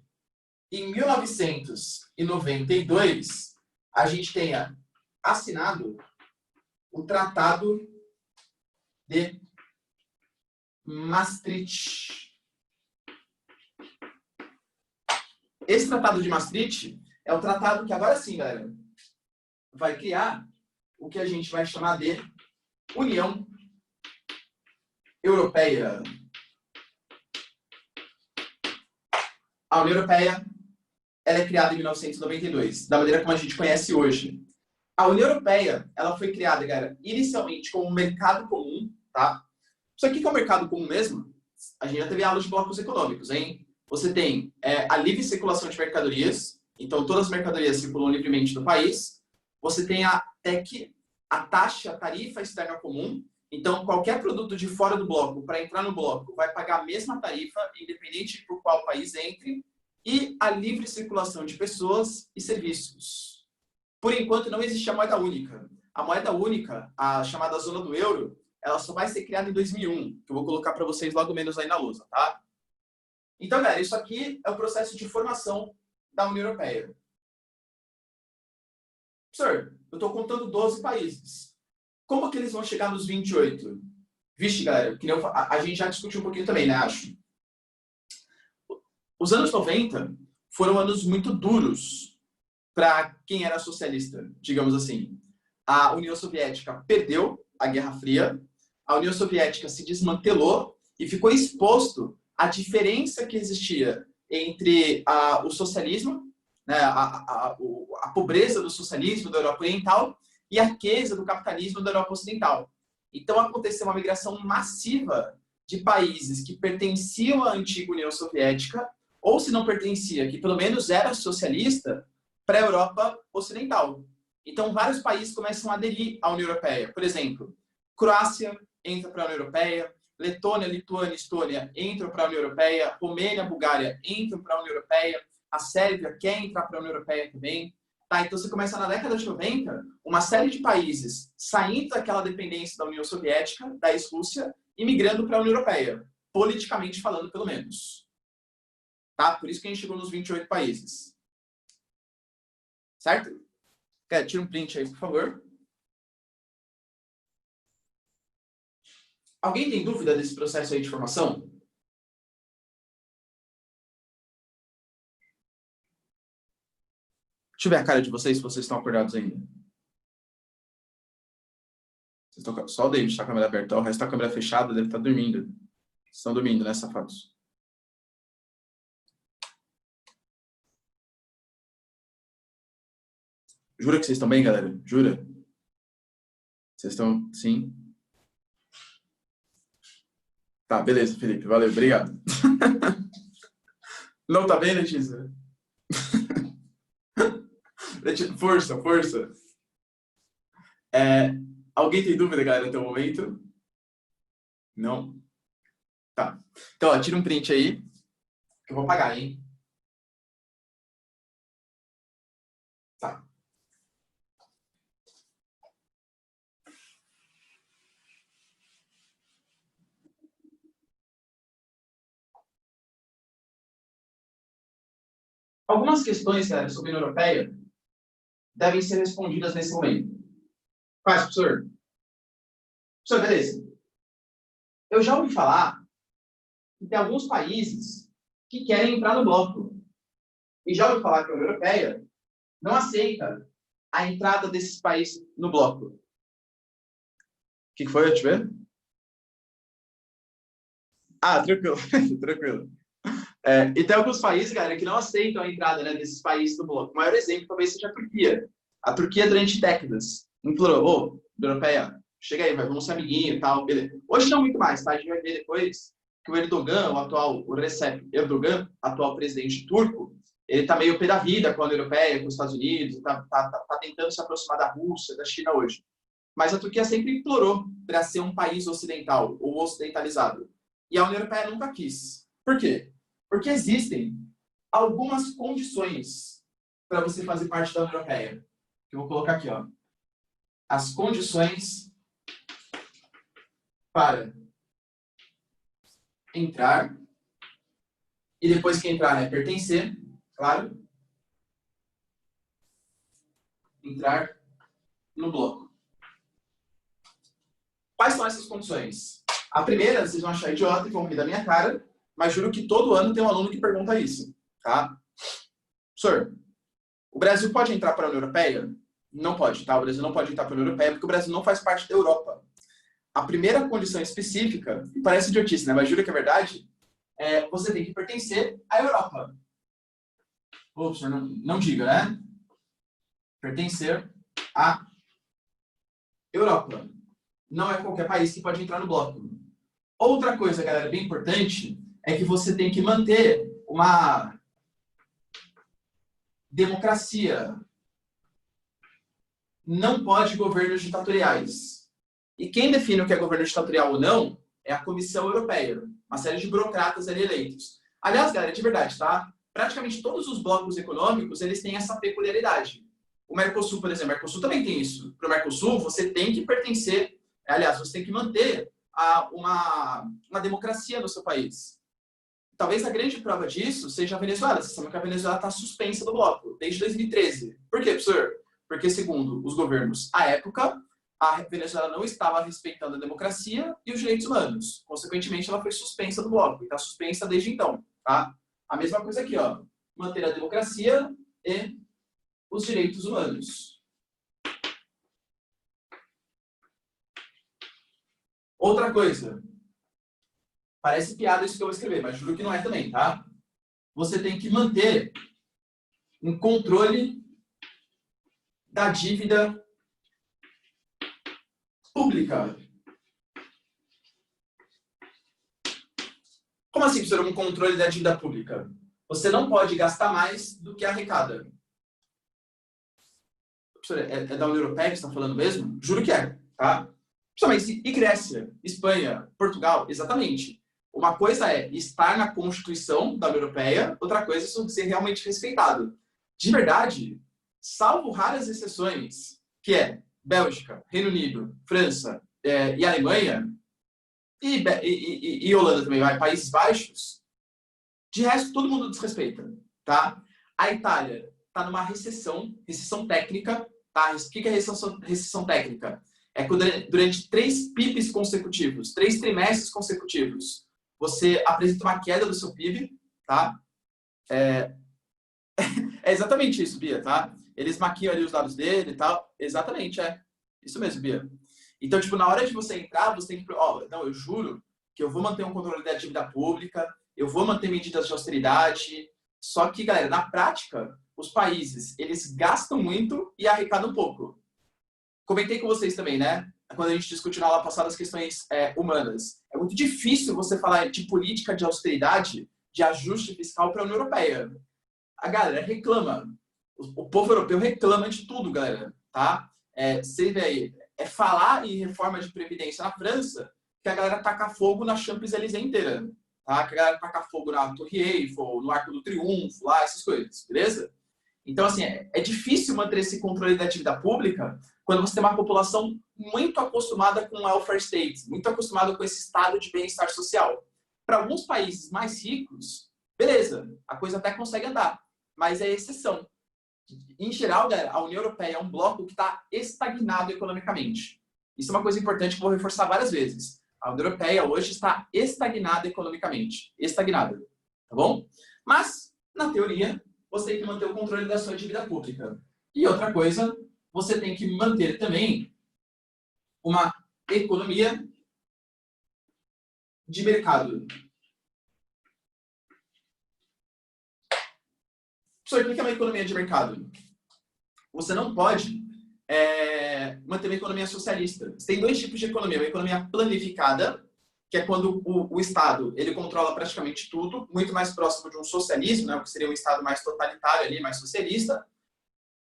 em 1992 a gente tenha assinado o Tratado de Maastricht. Esse Tratado de Maastricht é o tratado que agora sim, galera, vai criar o que a gente vai chamar de União Europeia. A União Europeia, ela é criada em 1992, da maneira como a gente conhece hoje. A União Europeia, ela foi criada, galera, inicialmente como um mercado comum, tá? Isso aqui que é o mercado comum mesmo, a gente já teve aulas de blocos econômicos, hein? Você tem a livre circulação de mercadorias, então todas as mercadorias circulam livremente no país. Você tem a TEC, a taxa, tarifa externa comum, então qualquer produto de fora do bloco, para entrar no bloco, vai pagar a mesma tarifa, independente por qual país entre, e a livre circulação de pessoas e serviços. Por enquanto, não existe a moeda única. A moeda única, a chamada zona do euro, ela só vai ser criada em 2001, que eu vou colocar para vocês logo menos aí na lousa, tá? Então, galera, isso aqui é o processo de formação da União Europeia. Professor, eu estou contando 12 países. Como que eles vão chegar nos 28? Vixe, galera, que a gente já discutiu um pouquinho também, né, acho. Os anos 90 foram anos muito duros para quem era socialista, digamos assim. A União Soviética perdeu a Guerra Fria, a União Soviética se desmantelou e ficou exposto à diferença que existia entre o socialismo, né, a pobreza do socialismo da Europa Oriental e a riqueza do capitalismo da Europa Ocidental. Então aconteceu uma migração massiva de países que pertenciam à antiga União Soviética, ou se não pertencia, que pelo menos era socialista, para a Europa Ocidental. Então vários países começam a aderir à União Europeia. Por exemplo, Croácia entra para a União Europeia, Letônia, Lituânia, Estônia entram para a União Europeia, Romênia, Bulgária entram para a União Europeia, a Sérvia quer entrar para a União Europeia também. Tá, então você começa na década de 90, uma série de países saindo daquela dependência da União Soviética, da ex-Rússia, e migrando para a União Europeia, politicamente falando, pelo menos. Tá? Por isso que a gente chegou nos 28 países. Certo? Tira um print aí, por favor. Alguém tem dúvida desse processo aí de formação? Deixa eu ver a cara de vocês, se vocês estão acordados ainda. Só o David está com a câmera aberta, o resto está com a câmera fechada, deve estar dormindo. Vocês estão dormindo, né, safados? Jura que vocês estão bem, galera? Jura? Vocês estão... Sim? Tá, beleza, Felipe. Valeu, obrigado. Não tá bem, Letícia? Força, força. Alguém tem dúvida, galera, até o momento? Não? Tá. Então, ó, tira um print aí, que eu vou apagar, hein? Tá. Algumas questões, galera, sobre a União Europeia devem ser respondidas nesse momento. Quais, professor? Professor, beleza. Eu já ouvi falar que tem alguns países que querem entrar no bloco. E já ouvi falar que a União Europeia não aceita a entrada desses países no bloco. O que foi? Deixa eu ver. Ah, tranquilo. Tranquilo. E tem alguns países, galera, que não aceitam a entrada, né, desses países no bloco. O maior exemplo talvez seja a Turquia. A Turquia, durante décadas, implorou, União Europeia, chega aí, vamos ser amiguinho e tal, beleza. Hoje não muito mais, tá? A gente vai ver depois que o Erdogan, o Recep Erdogan, atual presidente turco, ele tá meio pé da vida com a União Europeia, com os Estados Unidos, tá tentando se aproximar da Rússia, da China hoje. Mas a Turquia sempre implorou para ser um país ocidental, ou ocidentalizado. E a União Europeia nunca quis. Por quê? Porque existem algumas condições para você fazer parte da União Europeia. Eu vou colocar aqui, ó. As condições para entrar, e depois que entrar, né, pertencer, claro, entrar no bloco. Quais são essas condições? A primeira, vocês vão achar idiota e vão rir da minha cara, mas juro que todo ano tem um aluno que pergunta isso, tá? Professor, o Brasil pode entrar para a União Europeia? Não pode, tá? O Brasil não pode entrar para a União Europeia porque o Brasil não faz parte da Europa. A primeira condição específica, e parece idiotice, né? Mas juro que é verdade, você tem que pertencer à Europa. Ô, professor, não diga, né? Pertencer à Europa. Não é qualquer país que pode entrar no bloco. Outra coisa, galera, bem importante, é que você tem que manter uma democracia. Não pode governos ditatoriais. E quem define o que é governo ditatorial ou não é a Comissão Europeia. Uma série de burocratas ali eleitos. Aliás, galera, de verdade, tá? Praticamente todos os blocos econômicos, eles têm essa peculiaridade. O Mercosul, por exemplo, o Mercosul também tem isso. Para o Mercosul, você tem que pertencer, aliás, você tem que manter uma democracia no seu país. Talvez a grande prova disso seja a Venezuela. Vocês sabem que a Venezuela está suspensa do bloco desde 2013. Por quê, professor? Porque, segundo os governos à época, a Venezuela não estava respeitando a democracia e os direitos humanos. Consequentemente, ela foi suspensa do bloco. E está suspensa desde então. Tá? A mesma coisa aqui, ó. Manter a democracia e os direitos humanos. Outra coisa. Parece piada isso que eu vou escrever, mas juro que não é também, tá? Você tem que manter um controle da dívida pública. Como assim, professor, um controle da dívida pública? Você não pode gastar mais do que arrecada. Professor, é da União Europeia que você está falando mesmo? Juro que é, tá? Principalmente, e Grécia, Espanha, Portugal, exatamente. Uma coisa é estar na Constituição da União Europeia, outra coisa é ser realmente respeitado. De verdade, salvo raras exceções, que é Bélgica, Reino Unido, França e Alemanha, e Holanda também, Países Baixos, de resto todo mundo desrespeita, tá? A Itália está numa recessão técnica, tá? O que é recessão técnica? É quando durante 3 PIBs consecutivos, 3 trimestres consecutivos, você apresenta uma queda do seu PIB, tá? É exatamente isso, Bia, tá? Eles maquiam ali os dados dele e tal. Exatamente, é. Isso mesmo, Bia. Então, tipo, na hora de você entrar, você tem que... não, eu juro que eu vou manter um controle da dívida pública, eu vou manter medidas de austeridade. Só que, galera, na prática, os países, eles gastam muito e arrecadam pouco. Comentei com vocês também, né? Quando a gente discutiu na aula passada as questões humanas. É muito difícil você falar de política de austeridade, de ajuste fiscal para a União Europeia. A galera reclama. O povo europeu reclama de tudo, galera. Tá? Você vê aí, falar em reforma de previdência na França que a galera taca fogo na Champs-Élysées inteira. Tá? Que a galera taca fogo na Torre Eiffel, no Arco do Triunfo, lá, essas coisas. Beleza? Então, assim, é difícil manter esse controle da dívida pública quando você tem uma população muito acostumada com o welfare state, muito acostumada com esse estado de bem-estar social. Para alguns países mais ricos, beleza, a coisa até consegue andar. mas é exceção. Em geral, galera, a União Europeia é um bloco que está estagnado economicamente. Isso é uma coisa importante que eu vou reforçar várias vezes. A União Europeia hoje está estagnada economicamente. Estagnada. Tá bom? Mas, na teoria, você tem que manter o controle da sua dívida pública. E outra coisa, você tem que manter também uma economia de mercado. Professor, o que é uma economia de mercado? Você não pode manter uma economia socialista. Você tem dois tipos de economia. Uma economia planificada, que é quando o Estado ele controla praticamente tudo, muito mais próximo de um socialismo, né, que seria um Estado mais totalitário, ali, mais socialista.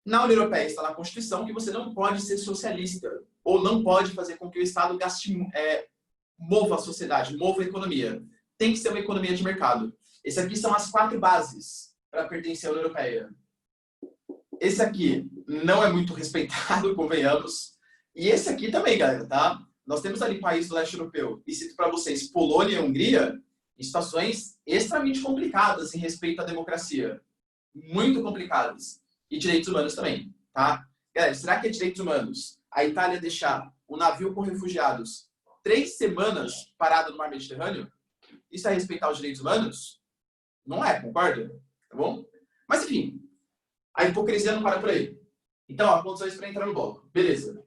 Na União Europeia está na Constituição que você não pode ser socialista, ou não pode fazer com que o Estado mova a sociedade, mova a economia. Tem que ser uma economia de mercado. Essas aqui são as 4 bases para pertencer à União Europeia. Esse aqui não é muito respeitado, convenhamos. E esse aqui também, galera, tá? Nós temos ali países do leste europeu, e cito para vocês, Polônia e Hungria, em situações extremamente complicadas em respeito à democracia. Muito complicadas. E direitos humanos também, tá? Galera, será que é direitos humanos a Itália deixar o navio com refugiados 3 semanas parado no mar Mediterrâneo? Isso é respeitar os direitos humanos? Não é, concorda? Tá bom? Mas, enfim, a hipocrisia não para por aí. Então, ó, condições para entrar no bloco. Beleza.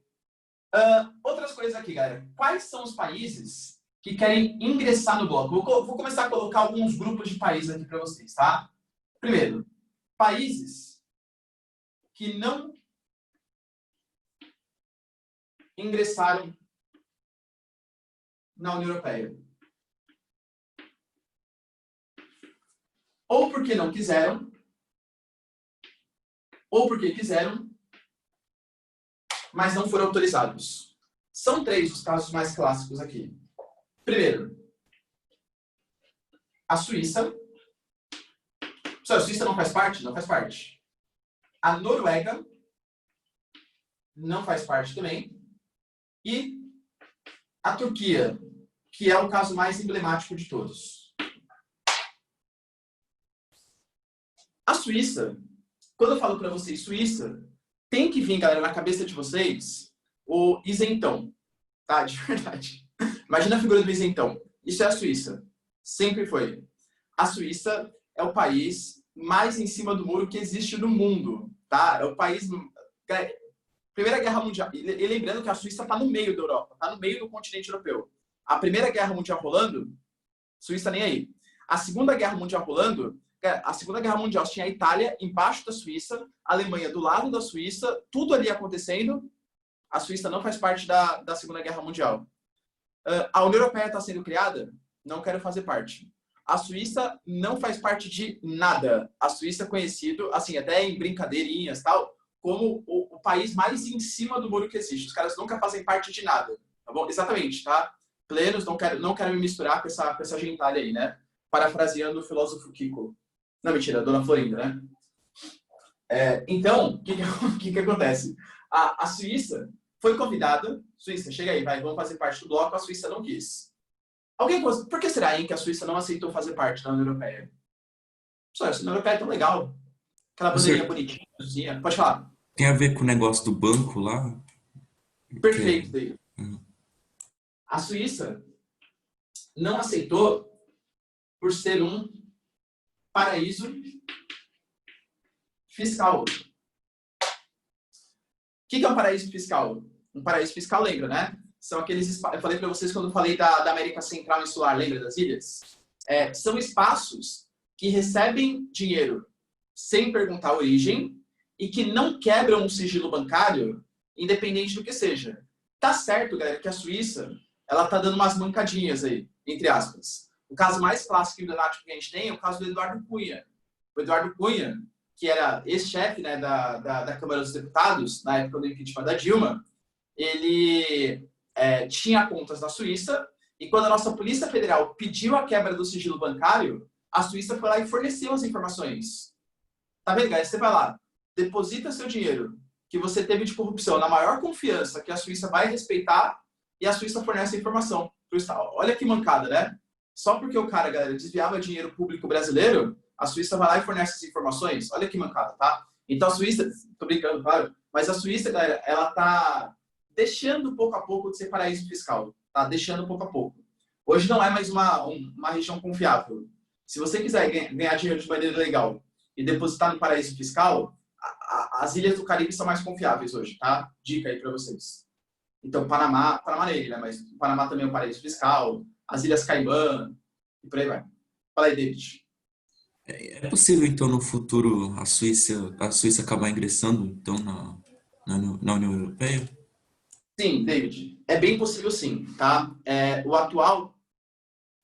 Outras coisas aqui, galera. Quais são os países que querem ingressar no bloco? Vou começar a colocar alguns grupos de países aqui para vocês, tá? Primeiro, países que não ingressaram na União Europeia. Ou porque não quiseram, ou porque quiseram, mas não foram autorizados. São 3 os casos mais clássicos aqui. Primeiro, a Suíça. A Suíça não faz parte? Não faz parte. A Noruega não faz parte também. E a Turquia, que é o caso mais emblemático de todos. A Suíça, quando eu falo para vocês Suíça, tem que vir, galera, na cabeça de vocês o isentão, tá? De verdade. Imagina a figura do isentão. Isso é a Suíça. Sempre foi. A Suíça é o país mais em cima do muro que existe no mundo, tá? É o país... Primeira Guerra Mundial. E lembrando que a Suíça está no meio da Europa, está no meio do continente europeu. A Primeira Guerra Mundial rolando, Suíça nem aí. A Segunda Guerra Mundial rolando, a Segunda Guerra Mundial tinha a Itália embaixo da Suíça, a Alemanha do lado da Suíça, tudo ali acontecendo. A Suíça não faz parte da Segunda Guerra Mundial. A União Europeia está sendo criada? Não quero fazer parte. A Suíça não faz parte de nada. A Suíça é conhecido, assim, até em brincadeirinhas e tal, como o país mais em cima do muro que existe. Os caras nunca fazem parte de nada. Tá bom? Exatamente, tá? Plenos, não quero me misturar com essa gentalha aí, né? Parafraseando o filósofo Kiko. Não, mentira, a Dona Florinda, né? Então, o que acontece? A Suíça foi convidada. Suíça, chega aí, vai, vamos fazer parte do bloco. A Suíça não quis. Por que será, hein, que a Suíça não aceitou fazer parte da União Europeia? Só, a União Europeia é tão legal. Aquela bandeirinha bonitinha, assim. Pode falar. Tem a ver com o negócio do banco lá? Perfeito, David. A Suíça não aceitou por ser um paraíso fiscal. O que é um paraíso fiscal? Um paraíso fiscal, lembra, né? São aqueles... Eu falei para vocês quando eu falei da América Central e Insular, lembra das ilhas? São espaços que recebem dinheiro sem perguntar a origem e que não quebram o sigilo bancário, independente do que seja. Tá certo, galera, que a Suíça ela tá dando umas mancadinhas aí, entre aspas. O caso mais clássico e emblemático que a gente tem é o caso do Eduardo Cunha. O Eduardo Cunha, que era ex-chefe, né, da Câmara dos Deputados, na época do impeachment da Dilma, ele tinha contas na Suíça, e quando a nossa Polícia Federal pediu a quebra do sigilo bancário, a Suíça foi lá e forneceu as informações. Tá vendo, galera? Você vai lá, deposita seu dinheiro que você teve de corrupção na maior confiança que a Suíça vai respeitar, e a Suíça fornece a informação pro Estado. Olha que mancada, né? Só porque o cara, galera, desviava dinheiro público brasileiro, A Suíça vai lá e fornece essas informações. Olha que mancada, tá? Então a Suíça, tô brincando, claro, mas a Suíça, galera, ela tá deixando pouco a pouco de ser paraíso fiscal, tá? Deixando pouco a pouco. Hoje não é mais uma região confiável. Se você quiser ganhar dinheiro de maneira legal e depositar no paraíso fiscal, as ilhas do Caribe são mais confiáveis hoje, tá? Dica aí para vocês. Então, Panamá nele, né? Mas Panamá também é um paraíso fiscal, as Ilhas Caimã, e por aí vai. Fala aí, David. É possível, então, no futuro, a Suíça acabar ingressando, então, na União Europeia? Sim, David. É bem possível sim, tá? O atual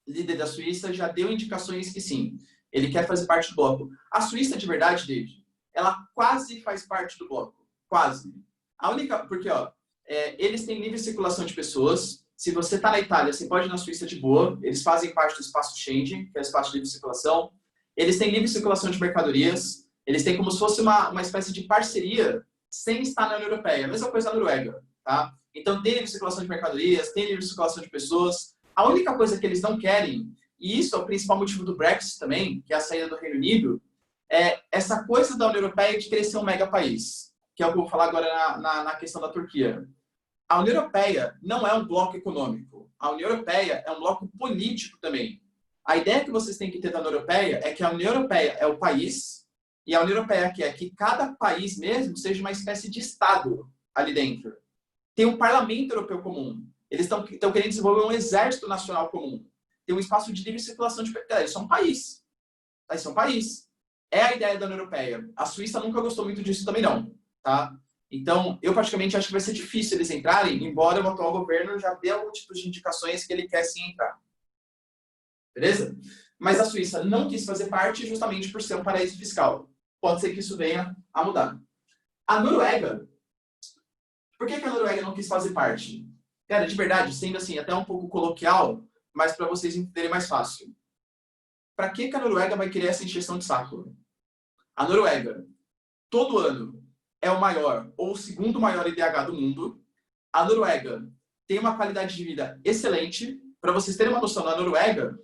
líder da Suíça já deu indicações que sim, ele quer fazer parte do bloco. A Suíça, de verdade, David, ela quase faz parte do bloco. Quase. A única... Porque, ó, eles têm livre circulação de pessoas. Se você está na Itália, você pode ir na Suíça de boa. Eles fazem parte do espaço Schengen, que é o espaço de livre circulação. Eles têm livre circulação de mercadorias. Eles têm como se fosse uma espécie de parceria sem estar na União Europeia. A mesma coisa na Noruega, tá? Então, tem livre circulação de mercadorias, tem livre circulação de pessoas. A única coisa que eles não querem, e isso é o principal motivo do Brexit também, que é a saída do Reino Unido, é essa coisa da União Europeia de querer ser um mega país, que é o que eu vou falar agora na questão da Turquia. A União Europeia não é um bloco econômico. A União Europeia é um bloco político também. A ideia que vocês têm que ter da União Europeia é que a União Europeia é o país e a União Europeia quer que cada país mesmo seja uma espécie de Estado ali dentro. Tem um parlamento europeu comum. Eles estão querendo desenvolver um exército nacional comum. Tem um espaço de livre circulação de... Eles são um país. Eles são um país. É a ideia da União Europeia. A Suíça nunca gostou muito disso também não. Tá? Então, eu praticamente acho que vai ser difícil eles entrarem, embora o atual governo já dê algum tipo de indicações que ele quer sim entrar. Beleza? Mas a Suíça não quis fazer parte justamente por ser um paraíso fiscal. Pode ser que isso venha a mudar. A Noruega... Por que a Noruega não quis fazer parte? Cara, de verdade, sendo assim, até um pouco coloquial, mas para vocês entenderem mais fácil. Para que a Noruega vai querer essa encheção de saco? A Noruega, todo ano, é o maior ou o segundo maior IDH do mundo. A Noruega tem uma qualidade de vida excelente. Para vocês terem uma noção, na Noruega,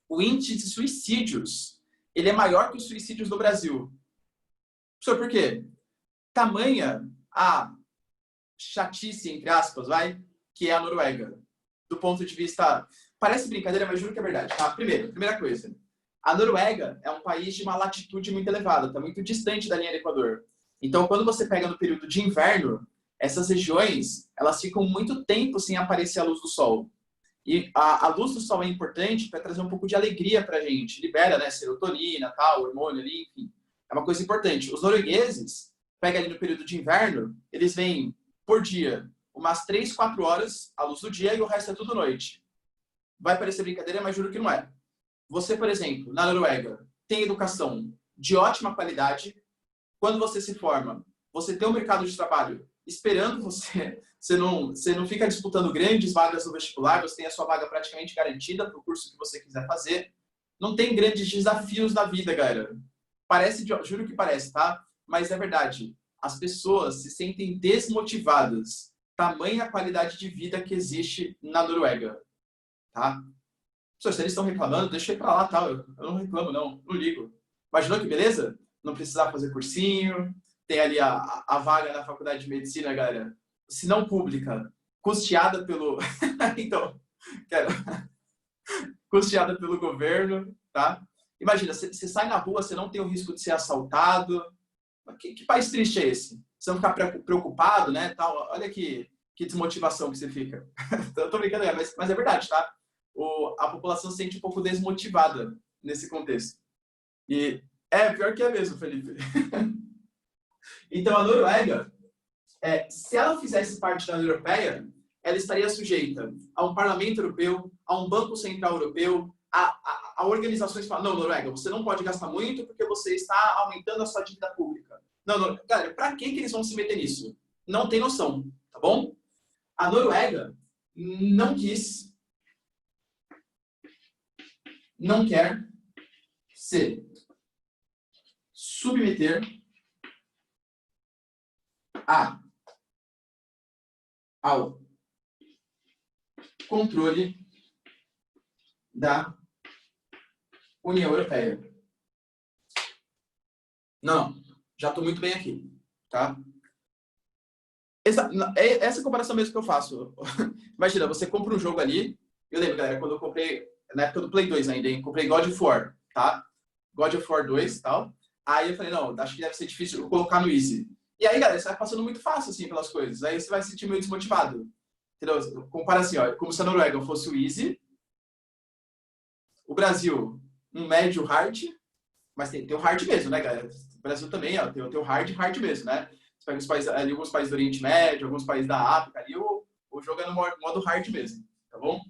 o índice de suicídios ele é maior que os suicídios do Brasil. Professor, por quê? Tamanha a chatice, entre aspas, que é a Noruega. Do ponto de vista... Parece brincadeira, mas juro que é verdade. Tá? Primeira coisa. A Noruega é um país de uma latitude muito elevada, está muito distante da linha do Equador. Então, quando você pega no período de inverno, essas regiões, elas ficam muito tempo sem aparecer a luz do sol. E a luz do sol é importante para trazer um pouco de alegria para a gente. Libera, né, serotonina, tal, hormônio ali, enfim. É uma coisa importante. Os noruegueses, pega ali no período de inverno, eles vêm por dia umas 3, 4 horas a luz do dia e o resto é tudo noite. Vai parecer brincadeira, mas juro que não é. Você, por exemplo, na Noruega, tem educação de ótima qualidade. Quando você se forma, você tem um mercado de trabalho esperando você. Você não fica disputando grandes vagas no vestibular, você tem a sua vaga praticamente garantida para o curso que você quiser fazer. Não tem grandes desafios na vida, galera. Parece, juro que parece, tá? Mas é verdade. As pessoas se sentem desmotivadas. Tamanha a qualidade de vida que existe na Noruega. Tá? Se eles estão reclamando, deixa eu ir para lá, tal. Eu não reclamo, não ligo. Imaginou que beleza? Não precisar fazer cursinho, tem ali a vaga na faculdade de medicina, galera, se não pública, custeada pelo... então, custeada pelo governo, tá? Imagina, você sai na rua, você não tem o risco de ser assaltado. Que país triste é esse? Você não ficar preocupado, né? Tal. Olha que desmotivação que você fica. Eu tô brincando, mas é verdade, tá? A população se sente um pouco desmotivada nesse contexto. E pior que é mesmo, Felipe. Então, a Noruega, se ela fizesse parte da União Europeia, ela estaria sujeita a um parlamento europeu, a um banco central europeu, a organizações que falam, não, Noruega, você não pode gastar muito porque você está aumentando a sua dívida pública. Não, galera, para que eles vão se meter nisso? Não tem noção, tá bom? A Noruega não quer se submeter ao controle da União Europeia. Não, já estou muito bem aqui, tá? Essa comparação mesmo que eu faço. Imagina, você compra um jogo ali. Eu lembro, galera, quando eu comprei, na época do Play 2 ainda, hein? Comprei God of War, tá? God of War 2 e tal. Aí eu falei, não, acho que deve ser difícil eu colocar no Easy. E aí, galera, você vai passando muito fácil, assim, pelas coisas. Aí você vai se sentir meio desmotivado. Entendeu? Compara assim, ó, como se a Noruega fosse o Easy, o Brasil, um médio hard, mas tem o hard mesmo, né, galera? O Brasil também, ó, tem o hard mesmo, né? Você pega os países, ali, alguns países do Oriente Médio, alguns países da África, ali o jogo é no modo hard mesmo, tá bom?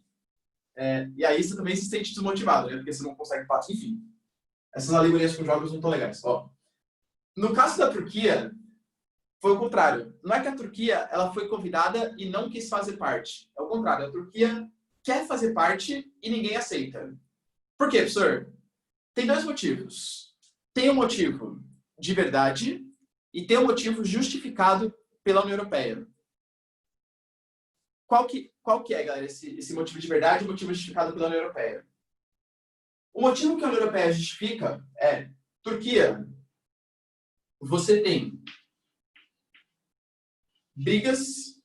E aí você também se sente desmotivado, né? Porque você não consegue passar. Enfim, essas alegorias com jogos não estão legais. Ó, no caso da Turquia, foi o contrário. Não é que a Turquia ela foi convidada e não quis fazer parte. É o contrário. A Turquia quer fazer parte e ninguém aceita. Por quê, professor? Tem dois motivos. Tem um motivo de verdade e tem um motivo justificado pela União Europeia. Qual que é, galera, esse motivo de verdade e o motivo justificado pela União Europeia? O motivo que a União Europeia justifica é: Turquia, você tem brigas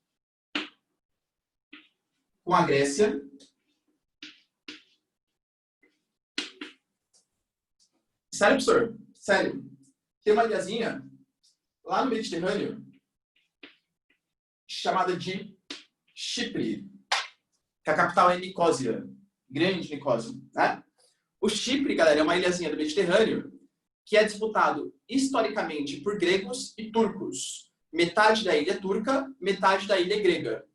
com a Grécia, sério, professor? Sério. Tem uma ilhazinha lá no Mediterrâneo chamada de Chipre, que a capital é Nicósia, grande Nicósia, né? O Chipre, galera, é uma ilhazinha do Mediterrâneo que é disputado historicamente por gregos e turcos. Metade da ilha é turca, metade da ilha é grega.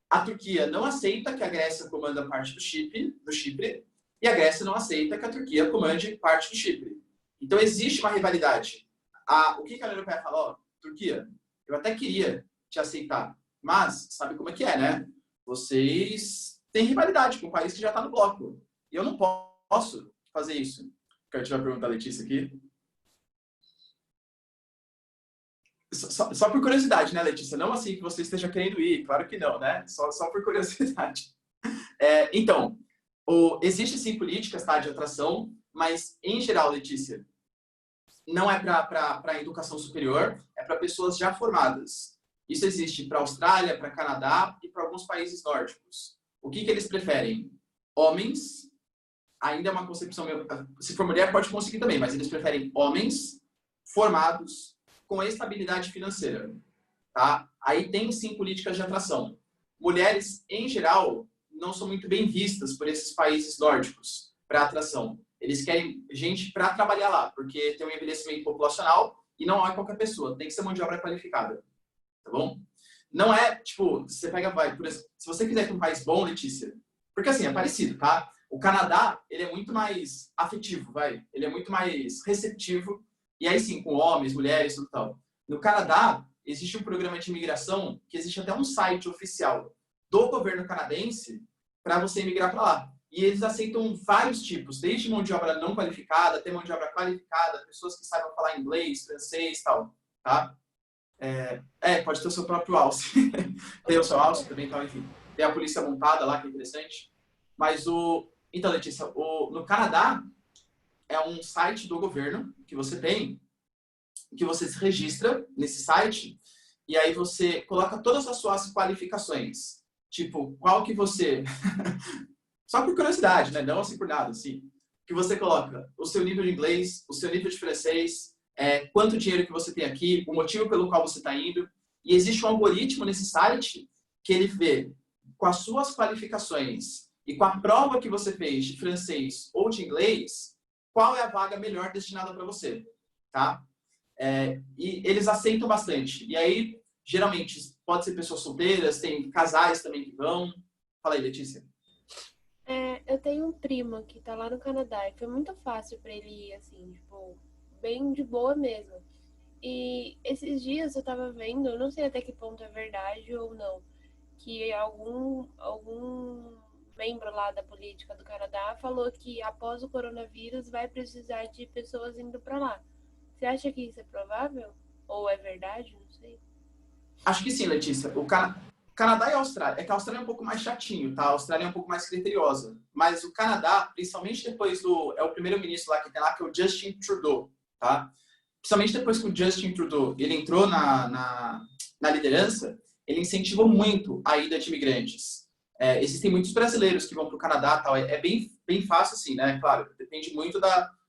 A Turquia não aceita que a Grécia comanda parte do Chipre, e a Grécia não aceita que a Turquia comande parte do Chipre. Então existe uma rivalidade. O que a União Europeia fala? Ó, Turquia, eu até queria te aceitar, mas sabe como é que é, né? Vocês têm rivalidade com um país que já está no bloco. E eu não posso fazer isso. Quero te perguntar a Letícia aqui. Só por curiosidade, né, Letícia? Não assim que você esteja querendo ir, claro que não, né? Só por curiosidade. Então, existe sim políticas, tá, de atração, mas em geral, Letícia, não é para a educação superior, é para pessoas já formadas. Isso existe para a Austrália, para Canadá e para alguns países nórdicos. O que eles preferem? Homens, ainda é uma concepção, se for mulher pode conseguir também, mas eles preferem homens formados com estabilidade financeira, tá? Aí tem sim políticas de atração. Mulheres, em geral, não são muito bem vistas por esses países nórdicos para atração. Eles querem gente para trabalhar lá, porque tem um envelhecimento populacional e não é qualquer pessoa, tem que ser mão de obra qualificada, tá bom? Não é, tipo, você pega, se você quiser ir para um país bom, Letícia, porque assim, é parecido, tá? O Canadá, ele é muito mais afetivo, ele é muito mais receptivo, e aí sim, com homens, mulheres, tudo tal. No Canadá, existe um programa de imigração, que existe até um site oficial do governo canadense para você emigrar para lá. E eles aceitam vários tipos, desde mão de obra não qualificada, até mão de obra qualificada, pessoas que saibam falar inglês, francês e tal, tá? Pode ter o seu próprio alce. Tem o seu alce também, tal, enfim. Tem a polícia montada lá, que é interessante. Mas então, Letícia, no Canadá, é um site do governo que você tem, que você se registra nesse site, e aí você coloca todas as suas qualificações. Tipo, qual que você... Só por curiosidade, né? Não assim por nada, assim. Que você coloca o seu nível de inglês, o seu nível de francês, quanto dinheiro que você tem aqui, o motivo pelo qual você está indo. E existe um algoritmo nesse site que ele vê com as suas qualificações e com a prova que você fez de francês ou de inglês, qual é a vaga melhor destinada para você, tá? E eles aceitam bastante. E aí, geralmente, pode ser pessoas solteiras, tem casais também que vão. Fala aí, Letícia. Eu tenho um primo que tá lá no Canadá e foi muito fácil para ele ir, assim, tipo, bem de boa mesmo. E esses dias eu tava vendo, eu não sei até que ponto é verdade ou não, que algum membro lá da política do Canadá falou que após o coronavírus vai precisar de pessoas indo para lá. Você acha que isso é provável? Ou é verdade? Não sei. Acho que sim, Letícia. O Canadá e a Austrália. É que a Austrália é um pouco mais chatinho, tá? A Austrália é um pouco mais criteriosa. Mas o Canadá, principalmente depois é o primeiro-ministro lá que tem lá, que é o Justin Trudeau, tá? principalmente depois que o Justin Trudeau ele entrou na liderança, ele incentivou muito a ida de imigrantes. Existem muitos brasileiros que vão para o Canadá, tal. É bem fácil assim, né? Claro, depende muito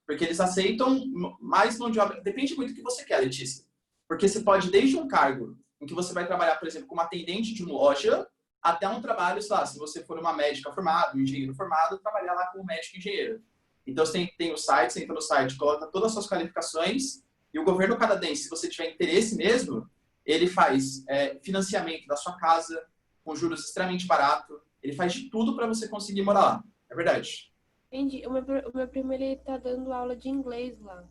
porque eles aceitam mais mão de obra. Depende muito do que você quer, Letícia. Porque você pode, desde um cargo em que você vai trabalhar, por exemplo, como atendente de uma loja, até um trabalho, sei lá, se você for uma médica formada, um engenheiro formado, trabalhar lá como médico e engenheiro. Então, você tem o site, você entra no site, coloca todas as suas qualificações, e o governo canadense, se você tiver interesse mesmo, ele faz financiamento da sua casa, com juros extremamente barato, ele faz de tudo para você conseguir morar lá. É verdade. Entendi. O meu primo, ele tá dando aula de inglês lá.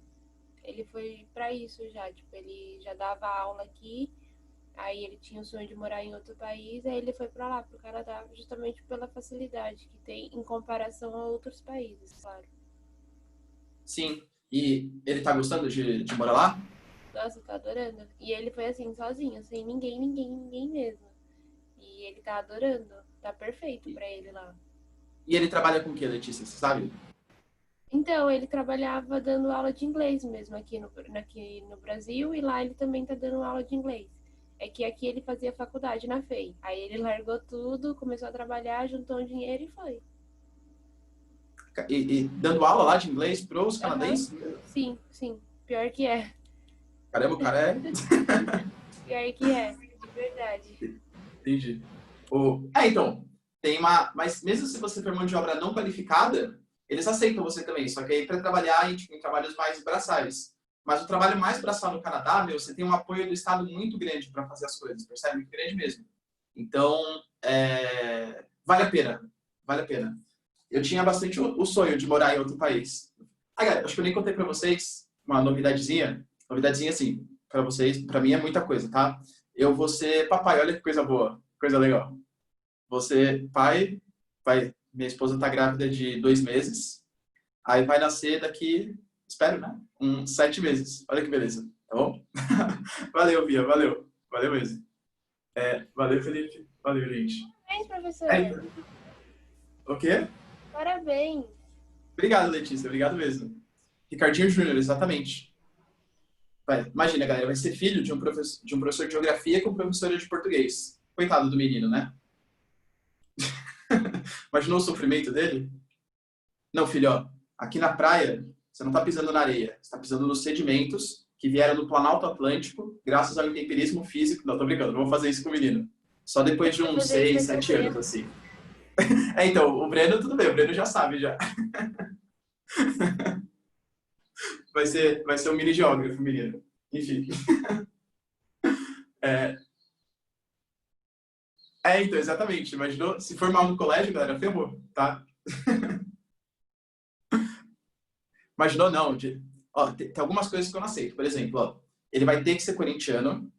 Ele foi pra isso já, tipo, ele já dava aula aqui, aí ele tinha o sonho de morar em outro país, aí ele foi pra lá, pro Canadá, justamente pela facilidade que tem em comparação a outros países, claro. Sim. E ele tá gostando de morar lá? Nossa, tá adorando. E ele foi assim, sozinho, sem ninguém mesmo. E ele tá adorando. Tá perfeito pra ele lá. E ele trabalha com o que, Letícia? Você sabe? Então, ele trabalhava dando aula de inglês mesmo aqui no Brasil, e lá ele também tá dando aula de inglês. É que aqui ele fazia faculdade na FEI. Aí ele largou tudo, começou a trabalhar, juntou um dinheiro e foi. E dando aula lá de inglês para os Aham. canadenses? Sim. Pior que é. Caramba, o cara é... Pior que é, de verdade. Entendi. Então, mas mesmo se você for mão de obra não qualificada, eles aceitam você também, só que aí para trabalhar em trabalhos mais braçais. Mas o trabalho mais braçal no Canadá, você tem um apoio do Estado muito grande para fazer as coisas, percebe? Muito grande mesmo. Então, vale a pena. Eu tinha bastante o sonho de morar em outro país. Galera, acho que eu nem contei para vocês uma novidadezinha assim, para vocês, para mim é muita coisa, tá? Eu vou ser papai, olha que coisa boa, coisa legal. Você, pai, minha esposa tá grávida de 2 meses, aí vai nascer daqui, espero, né? 7 meses. Olha que beleza, tá bom? Valeu, Bia, valeu mesmo. Valeu, Felipe, valeu, gente. Parabéns, professor. O quê? Parabéns. Obrigado, Letícia, obrigado mesmo. Ricardinho Júnior, exatamente. Imagina, galera, vai ser filho de um professor de geografia com professora de português. Coitado do menino, né? Imaginou o sofrimento dele? Não, filho, ó, aqui na praia, você não tá pisando na areia, você tá pisando nos sedimentos que vieram do Planalto Atlântico graças ao intemperismo físico. Não, tô brincando, não vou fazer isso com o menino. Só depois de uns 6, 7 anos, assim. Então, o Breno, tudo bem, o Breno já sabe, já. Vai ser um mini geógrafo, menino. Enfim. Então, exatamente. Imaginou? Se for mal no colégio, galera, ferrou, tá? Imaginou? Não. Tem algumas coisas que eu não aceito. Por exemplo, ele vai ter que ser corintiano.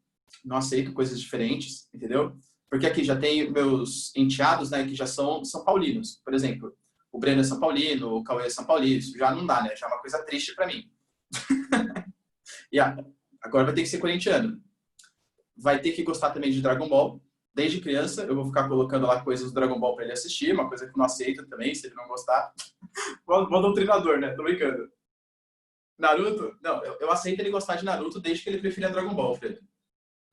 Não aceito coisas diferentes, entendeu? Porque aqui já tem meus enteados, né, que já são São Paulinos. Por exemplo, o Breno é São Paulino, o Cauê é São Paulino. Isso já não dá, né? Já é uma coisa triste pra mim. E agora vai ter que ser corintiano. Vai ter que gostar também de Dragon Ball. Desde criança, eu vou ficar colocando lá coisas do Dragon Ball pra ele assistir, uma coisa que eu não aceito também, se ele não gostar. Vou doutrinador, né? Tô brincando. Naruto? Não, eu aceito ele gostar de Naruto desde que ele prefira Dragon Ball, Fred.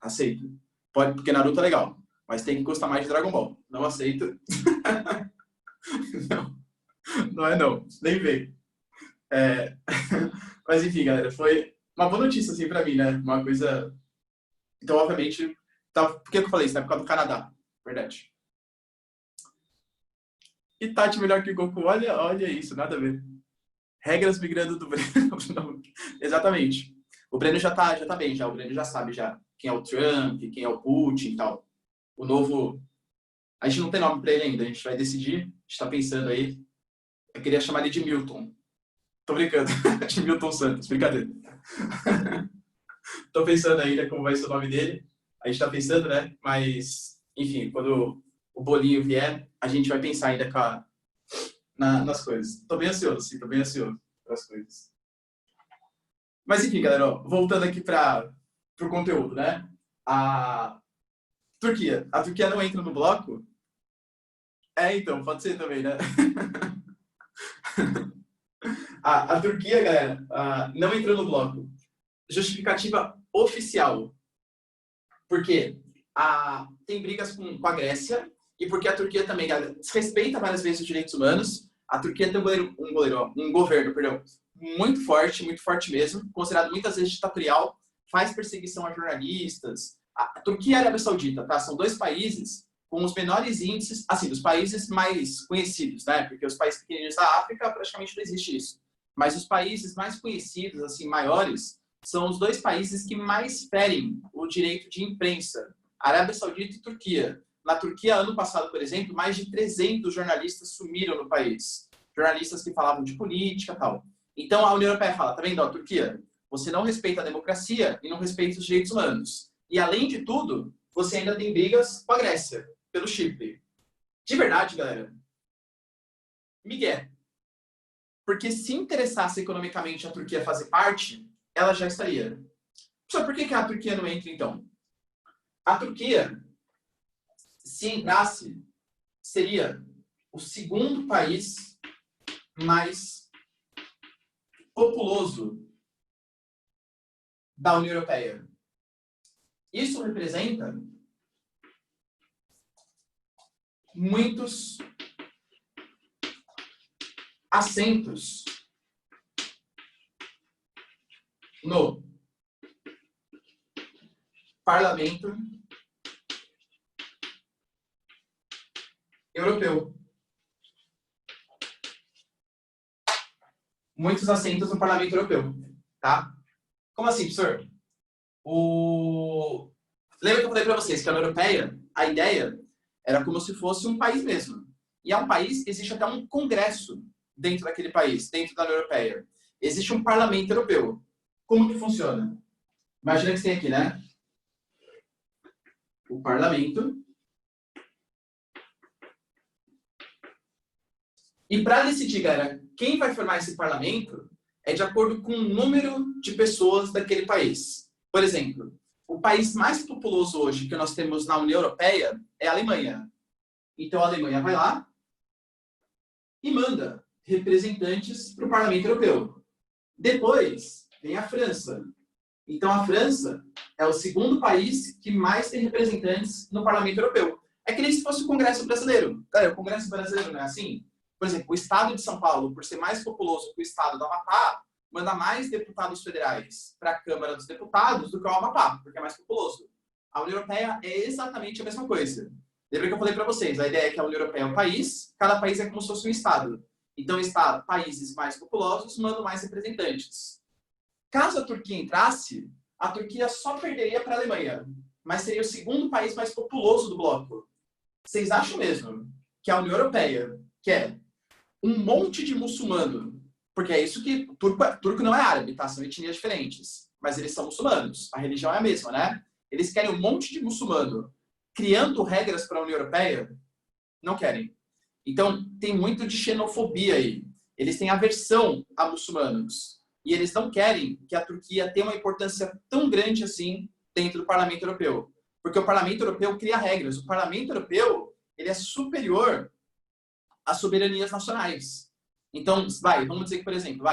Aceito. Pode, porque Naruto é legal, mas tem que gostar mais de Dragon Ball. Não aceito. Não é não. Nem vem. Mas enfim, galera, foi uma boa notícia assim pra mim, né? Uma coisa... Então, obviamente... Por que eu falei isso? Né? Por causa do Canadá. Verdade. E Tati melhor que Goku. Olha isso, nada a ver. Regras migrando do Breno. Exatamente. O Breno já tá bem, já. O Breno já sabe já quem é o Trump, quem é o Putin e tal. O novo... A gente não tem nome pra ele ainda. A gente vai decidir. A gente tá pensando aí. Eu queria chamar ele de Milton. Tô brincando. De Milton Santos. Brincadeira. Tô pensando ainda como vai ser o nome dele. A gente tá pensando, né? Mas, enfim, quando o bolinho vier, a gente vai pensar ainda nas coisas. Tô bem ansioso, sim. Tô bem ansioso pelas coisas. Mas, enfim, galera, voltando aqui pro conteúdo, né? A Turquia. A Turquia não entra no bloco? Então, pode ser também, né? A Turquia, galera, não entrou no bloco. justificativa oficial. Porque tem brigas com a Grécia e porque a Turquia também desrespeita várias vezes os direitos humanos. A Turquia tem um governo, perdão, muito forte mesmo, considerado muitas vezes ditatorial, faz perseguição a jornalistas. A Turquia e a Arábia Saudita, tá? São dois países com os menores índices, assim, dos países mais conhecidos, né? Porque os países pequeninos da África praticamente não existe isso. Mas os países mais conhecidos, assim, maiores, são os dois países que mais ferem o direito de imprensa, Arábia Saudita e Turquia. Na Turquia, ano passado, por exemplo, mais de 300 jornalistas sumiram no país. Jornalistas que falavam de política e tal. Então, a União Europeia fala, tá vendo, ó, Turquia, você não respeita a democracia e não respeita os direitos humanos. E, além de tudo, você ainda tem brigas com a Grécia, pelo Chipre. De verdade, galera, migué. Porque se interessasse economicamente a Turquia fazer parte, ela já estaria. Só por que a Turquia não entra, então? A Turquia, se entrasse, seria o segundo país mais populoso da União Europeia. Isso representa muitos assentos no Parlamento Europeu. Muitos assentos no Parlamento Europeu, tá? Como assim, professor? Lembra que eu falei para vocês que a União Europeia, a ideia era como se fosse um país mesmo. E é um país, existe até um congresso dentro daquele país, dentro da União Europeia. Existe um Parlamento Europeu. Como que funciona? Imagina que você tem aqui, né? O Parlamento. E para decidir, galera, quem vai formar esse parlamento é de acordo com o número de pessoas daquele país. Por exemplo, o país mais populoso hoje que nós temos na União Europeia é a Alemanha. Então a Alemanha vai lá e manda representantes para o Parlamento Europeu. Depois vem a França. Então a França é o segundo país que mais tem representantes no Parlamento Europeu. É que nem se fosse o Congresso Brasileiro. Galera, o Congresso Brasileiro não é assim? Por exemplo, o estado de São Paulo, por ser mais populoso que o estado do Amapá, manda mais deputados federais para a Câmara dos Deputados do que o Amapá, porque é mais populoso. A União Europeia é exatamente a mesma coisa. Lembra que eu falei para vocês, a ideia é que a União Europeia é um país, cada país é como se fosse um estado. Então, países mais populosos mandam mais representantes. Caso a Turquia entrasse, a Turquia só perderia para a Alemanha, mas seria o segundo país mais populoso do bloco. Vocês acham mesmo que a União Europeia quer um monte de muçulmano, porque é isso que... Turco não é árabe, tá? São etnias diferentes, mas eles são muçulmanos, a religião é a mesma, né? Eles querem um monte de muçulmano criando regras para a União Europeia? Não querem. Então, tem muito de xenofobia aí. Eles têm aversão a muçulmanos. E eles não querem que a Turquia tenha uma importância tão grande assim dentro do Parlamento Europeu. Porque o Parlamento Europeu cria regras. O Parlamento Europeu, ele é superior às soberanias nacionais. Então, vamos dizer que, por exemplo,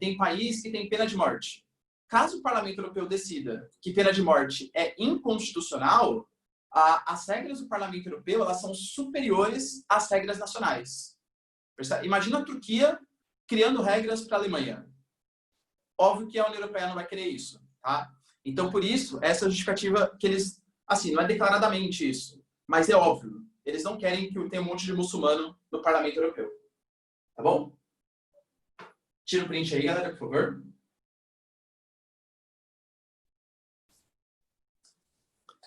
tem país que tem pena de morte. Caso o Parlamento Europeu decida que pena de morte é inconstitucional, as regras do Parlamento Europeu elas são superiores às regras nacionais. Imagina a Turquia criando regras para a Alemanha. Óbvio que a União Europeia não vai querer isso, tá? Então, por isso, essa justificativa que eles... Assim, não é declaradamente isso, mas é óbvio. Eles não querem que tenha um monte de muçulmano no Parlamento Europeu. Tá bom? Tira o print aí, galera, por favor.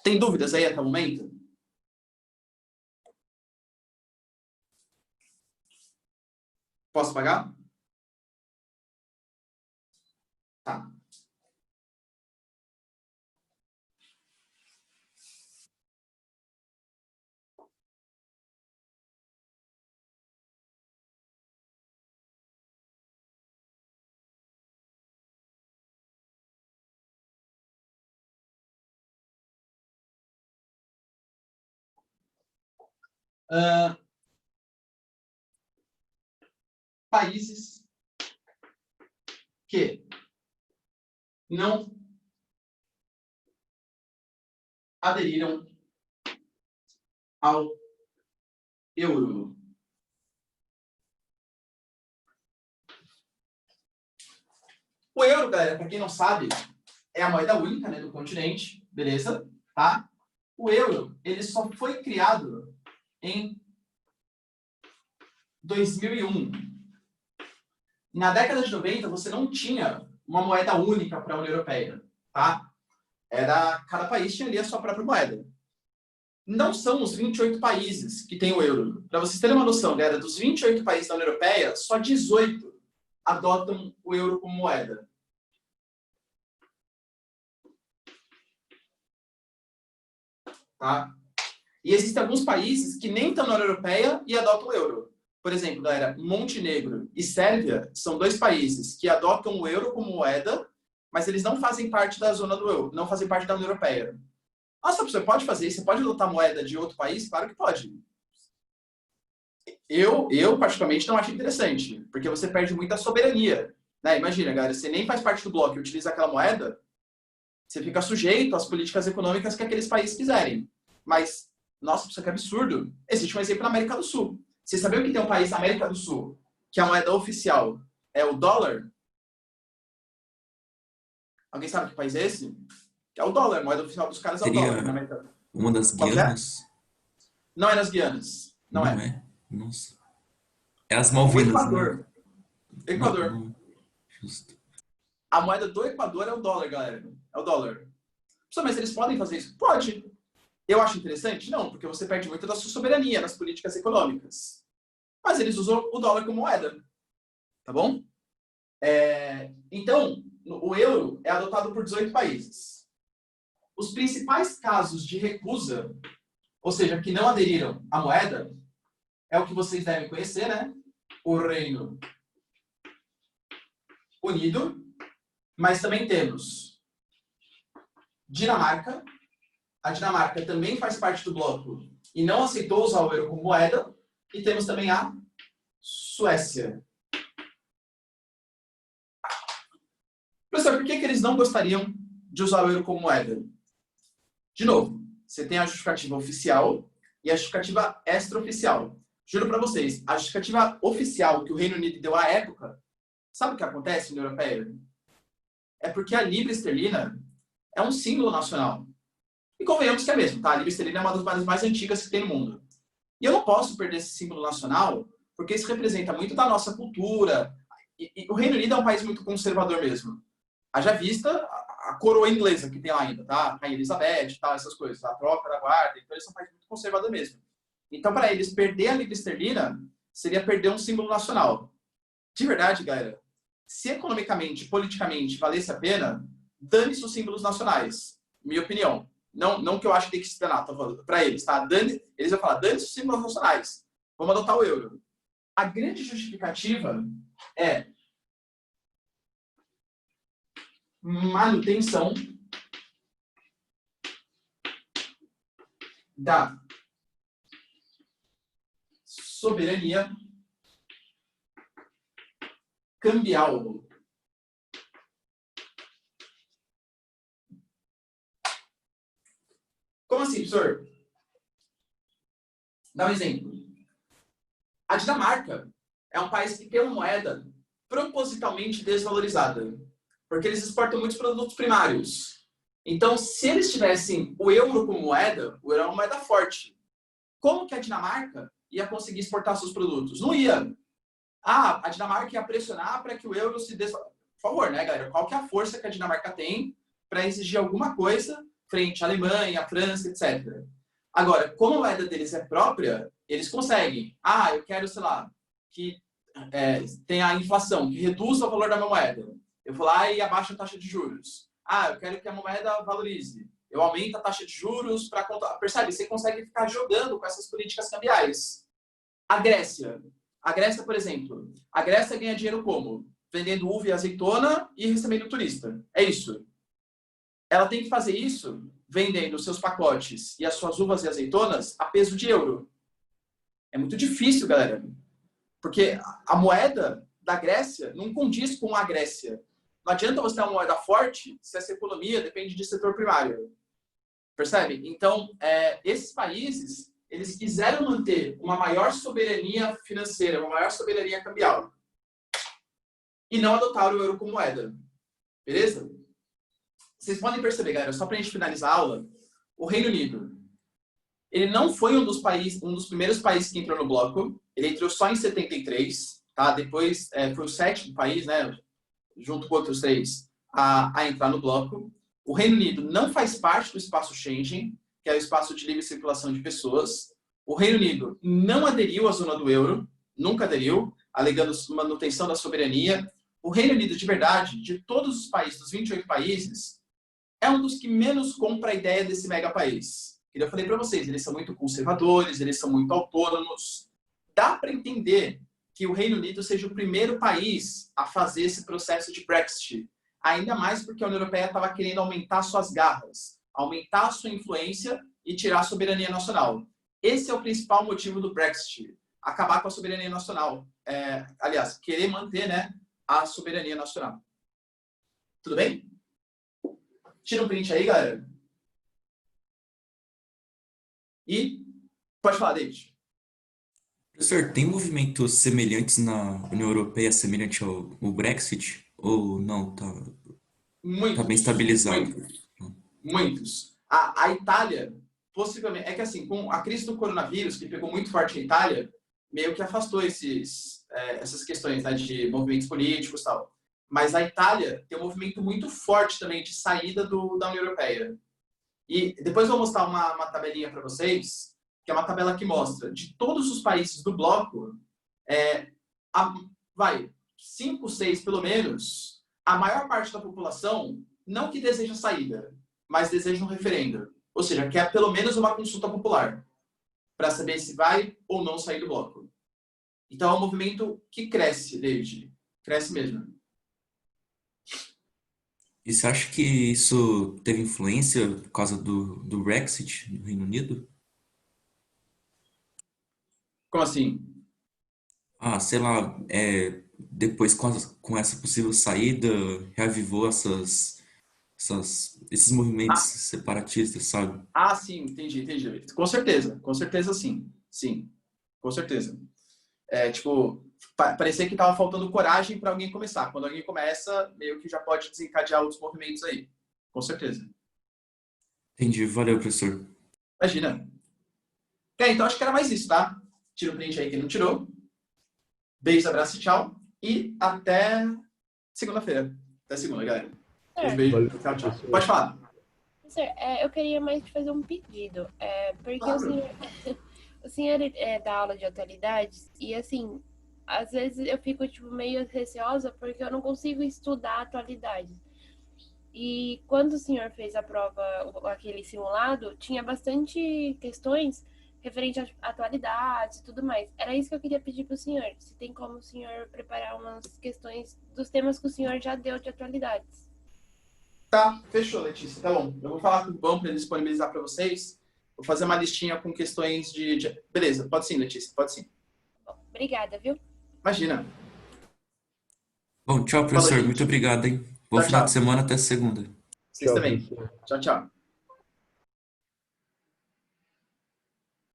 Tem dúvidas aí até o momento? Posso pagar? Tá. Países que não aderiram ao euro. O euro, galera, para quem não sabe, é a moeda única, né, do continente, beleza? Tá? O euro, ele só foi criado em 2001. Na década de 90, você não tinha uma moeda única para a União Europeia, tá? Cada país tinha ali a sua própria moeda. Não são os 28 países que têm o euro. Para vocês terem uma noção, galera, dos 28 países da União Europeia, só 18 adotam o euro como moeda. Tá? E existem alguns países que nem estão na União Europeia e adotam o euro. Por exemplo, galera, Montenegro e Sérvia são dois países que adotam o euro como moeda, mas eles não fazem parte da zona do euro, não fazem parte da União Europeia. Nossa, você pode fazer isso? Você pode adotar moeda de outro país? Claro que pode. Eu particularmente, não acho interessante, porque você perde muita soberania. Né? Imagina, galera, você nem faz parte do bloco e utiliza aquela moeda, você fica sujeito às políticas econômicas que aqueles países quiserem. Mas, nossa, isso aqui é absurdo. Existe um exemplo na América do Sul. Você sabia que tem um país na América do Sul que a moeda oficial é o dólar? Alguém sabe que país é esse? Que é o dólar, a moeda oficial dos caras é o dólar. Na América. Uma das Qual que é? Guianas? Não é nas Guianas. Não é. Nossa. É as O Malvinas, Equador. né? Equador. Não. Justo. A moeda do Equador é o dólar, galera. É o dólar. Mas eles podem fazer isso? Pode. Eu acho interessante? Não, porque você perde muito da sua soberania nas políticas econômicas. Mas eles usam o dólar como moeda. Tá bom? Então, o euro é adotado por 18 países. Os principais casos de recusa, ou seja, que não aderiram à moeda, é o que vocês devem conhecer, né? O Reino Unido, mas também temos Dinamarca. A Dinamarca também faz parte do bloco e não aceitou usar o euro como moeda. E temos também a Suécia. Professor, por que eles não gostariam de usar o euro como moeda? De novo, você tem a justificativa oficial e a justificativa extraoficial. Juro para vocês, a justificativa oficial que o Reino Unido deu à época, sabe o que acontece na União Europeia? É porque a libra esterlina é um símbolo nacional. E convenhamos que é mesmo, tá? A libra esterlina é uma das moedas mais antigas que tem no mundo. E eu não posso perder esse símbolo nacional, porque isso representa muito da nossa cultura. E o Reino Unido é um país muito conservador mesmo. Haja vista a coroa inglesa que tem lá ainda, tá? Rainha Elizabeth, tal, essas coisas, a troca da guarda. Então eles são um país muito conservador mesmo. Então, para eles, perder a libra esterlina seria perder um símbolo nacional. De verdade, galera, se economicamente, politicamente valesse a pena, dane-se os símbolos nacionais. Minha opinião. Não que eu acho que tem que se danar, tô falando para eles, tá? Eles vão falar, dane-se os símbolos nacionais. Vamos adotar o euro. A grande justificativa é manutenção da soberania cambial. Como assim, professor? Dá um exemplo. A Dinamarca é um país que tem uma moeda propositalmente desvalorizada, porque eles exportam muitos produtos primários. Então, se eles tivessem o euro como moeda, o euro é uma moeda forte. Como que a Dinamarca ia conseguir exportar seus produtos? Não ia. A Dinamarca ia pressionar para que o euro se desvalorize. Por favor, né, galera? Qual que é a força que a Dinamarca tem para exigir alguma coisa frente à Alemanha, à França, etc. Agora, como a moeda deles é própria, eles conseguem. Eu quero, sei lá, que tenha a inflação, que reduza o valor da minha moeda. Eu vou lá e abaixo a taxa de juros. Eu quero que a moeda valorize. Eu aumento a taxa de juros para contar. Percebe? Você consegue ficar jogando com essas políticas cambiais. A Grécia, por exemplo, a Grécia ganha dinheiro como? Vendendo uva e azeitona e recebendo turista. É isso. Ela tem que fazer isso vendendo os seus pacotes e as suas uvas e azeitonas a peso de euro. É muito difícil, galera. Porque a moeda da Grécia não condiz com a Grécia. não adianta você ter uma moeda forte se essa economia depende de setor primário. Percebe? Então, esses países, eles quiseram manter uma maior soberania financeira, uma maior soberania cambial. E não adotaram o euro como moeda. Beleza? Vocês podem perceber, galera, só para a gente finalizar a aula, o Reino Unido, ele não foi um dos primeiros países que entrou no bloco, ele entrou só em 73, tá? Depois foi o 7º país, né, junto com outros 3, a entrar no bloco. O Reino Unido não faz parte do espaço Schengen, que é o espaço de livre circulação de pessoas. O Reino Unido não aderiu à zona do euro, nunca aderiu, alegando manutenção da soberania. O Reino Unido, de verdade, de todos os países, dos 28 países, é um dos que menos compra a ideia desse mega país. Eu falei para vocês, eles são muito conservadores, eles são muito autônomos. Dá para entender que o Reino Unido seja o primeiro país a fazer esse processo de Brexit. Ainda mais porque a União Europeia estava querendo aumentar suas garras, aumentar a sua influência e tirar a soberania nacional. Esse é o principal motivo do Brexit, acabar com a soberania nacional. Aliás, querer manter, né, a soberania nacional. Tudo bem? Tira um print aí, galera. E pode falar, David. Professor, tem movimentos semelhantes na União Europeia, semelhante ao Brexit? Ou não? Tá bem estabilizado? Muitos. A Itália, possivelmente... É que assim, com a crise do coronavírus, que pegou muito forte na Itália, meio que afastou essas questões, né, de movimentos políticos e tal. Mas a Itália tem um movimento muito forte também de saída da União Europeia. E depois eu vou mostrar uma tabelinha para vocês, que é uma tabela que mostra, de todos os países do bloco, 5, 6 pelo menos, a maior parte da população não que deseja saída, mas deseja um referendo. Ou seja, quer pelo menos uma consulta popular, para saber se vai ou não sair do bloco. Então é um movimento que cresce, David. Cresce mesmo. E você acha que isso teve influência por causa do Brexit no Reino Unido? Como assim? Sei lá, depois com essa possível saída, reavivou esses movimentos separatistas, sabe? Sim, entendi, David. Com certeza sim. Sim, com certeza. Parecia que estava faltando coragem para alguém começar. Quando alguém começa, meio que já pode desencadear outros movimentos aí. Com certeza. Entendi. Valeu, professor. Imagina. Então acho que era mais isso, tá? Tira o print aí quem não tirou. Beijo, abraço e tchau. E até segunda-feira. Até segunda, galera. Beijo. Tchau, tchau. Pode falar. Professor, eu queria mais te fazer um pedido. Porque Claro. o senhor dá aula de atualidades e, assim, às vezes eu fico meio receosa porque eu não consigo estudar atualidades. E quando o senhor fez a prova, aquele simulado, tinha bastante questões referente a atualidades e tudo mais. Era isso que eu queria pedir para o senhor. Se tem como o senhor preparar umas questões dos temas que o senhor já deu de atualidades. Tá, fechou, Letícia. Tá bom. Eu vou falar com o Bom para ele disponibilizar para vocês. Vou fazer uma listinha com questões de... Beleza, pode sim, Letícia, pode sim. Bom, obrigada, viu? Imagina. Bom, tchau, professor. Muito obrigado, hein? Bom Tchau, final tchau. de semana, até segunda. Vocês Tchau, também. professor. Tchau, tchau.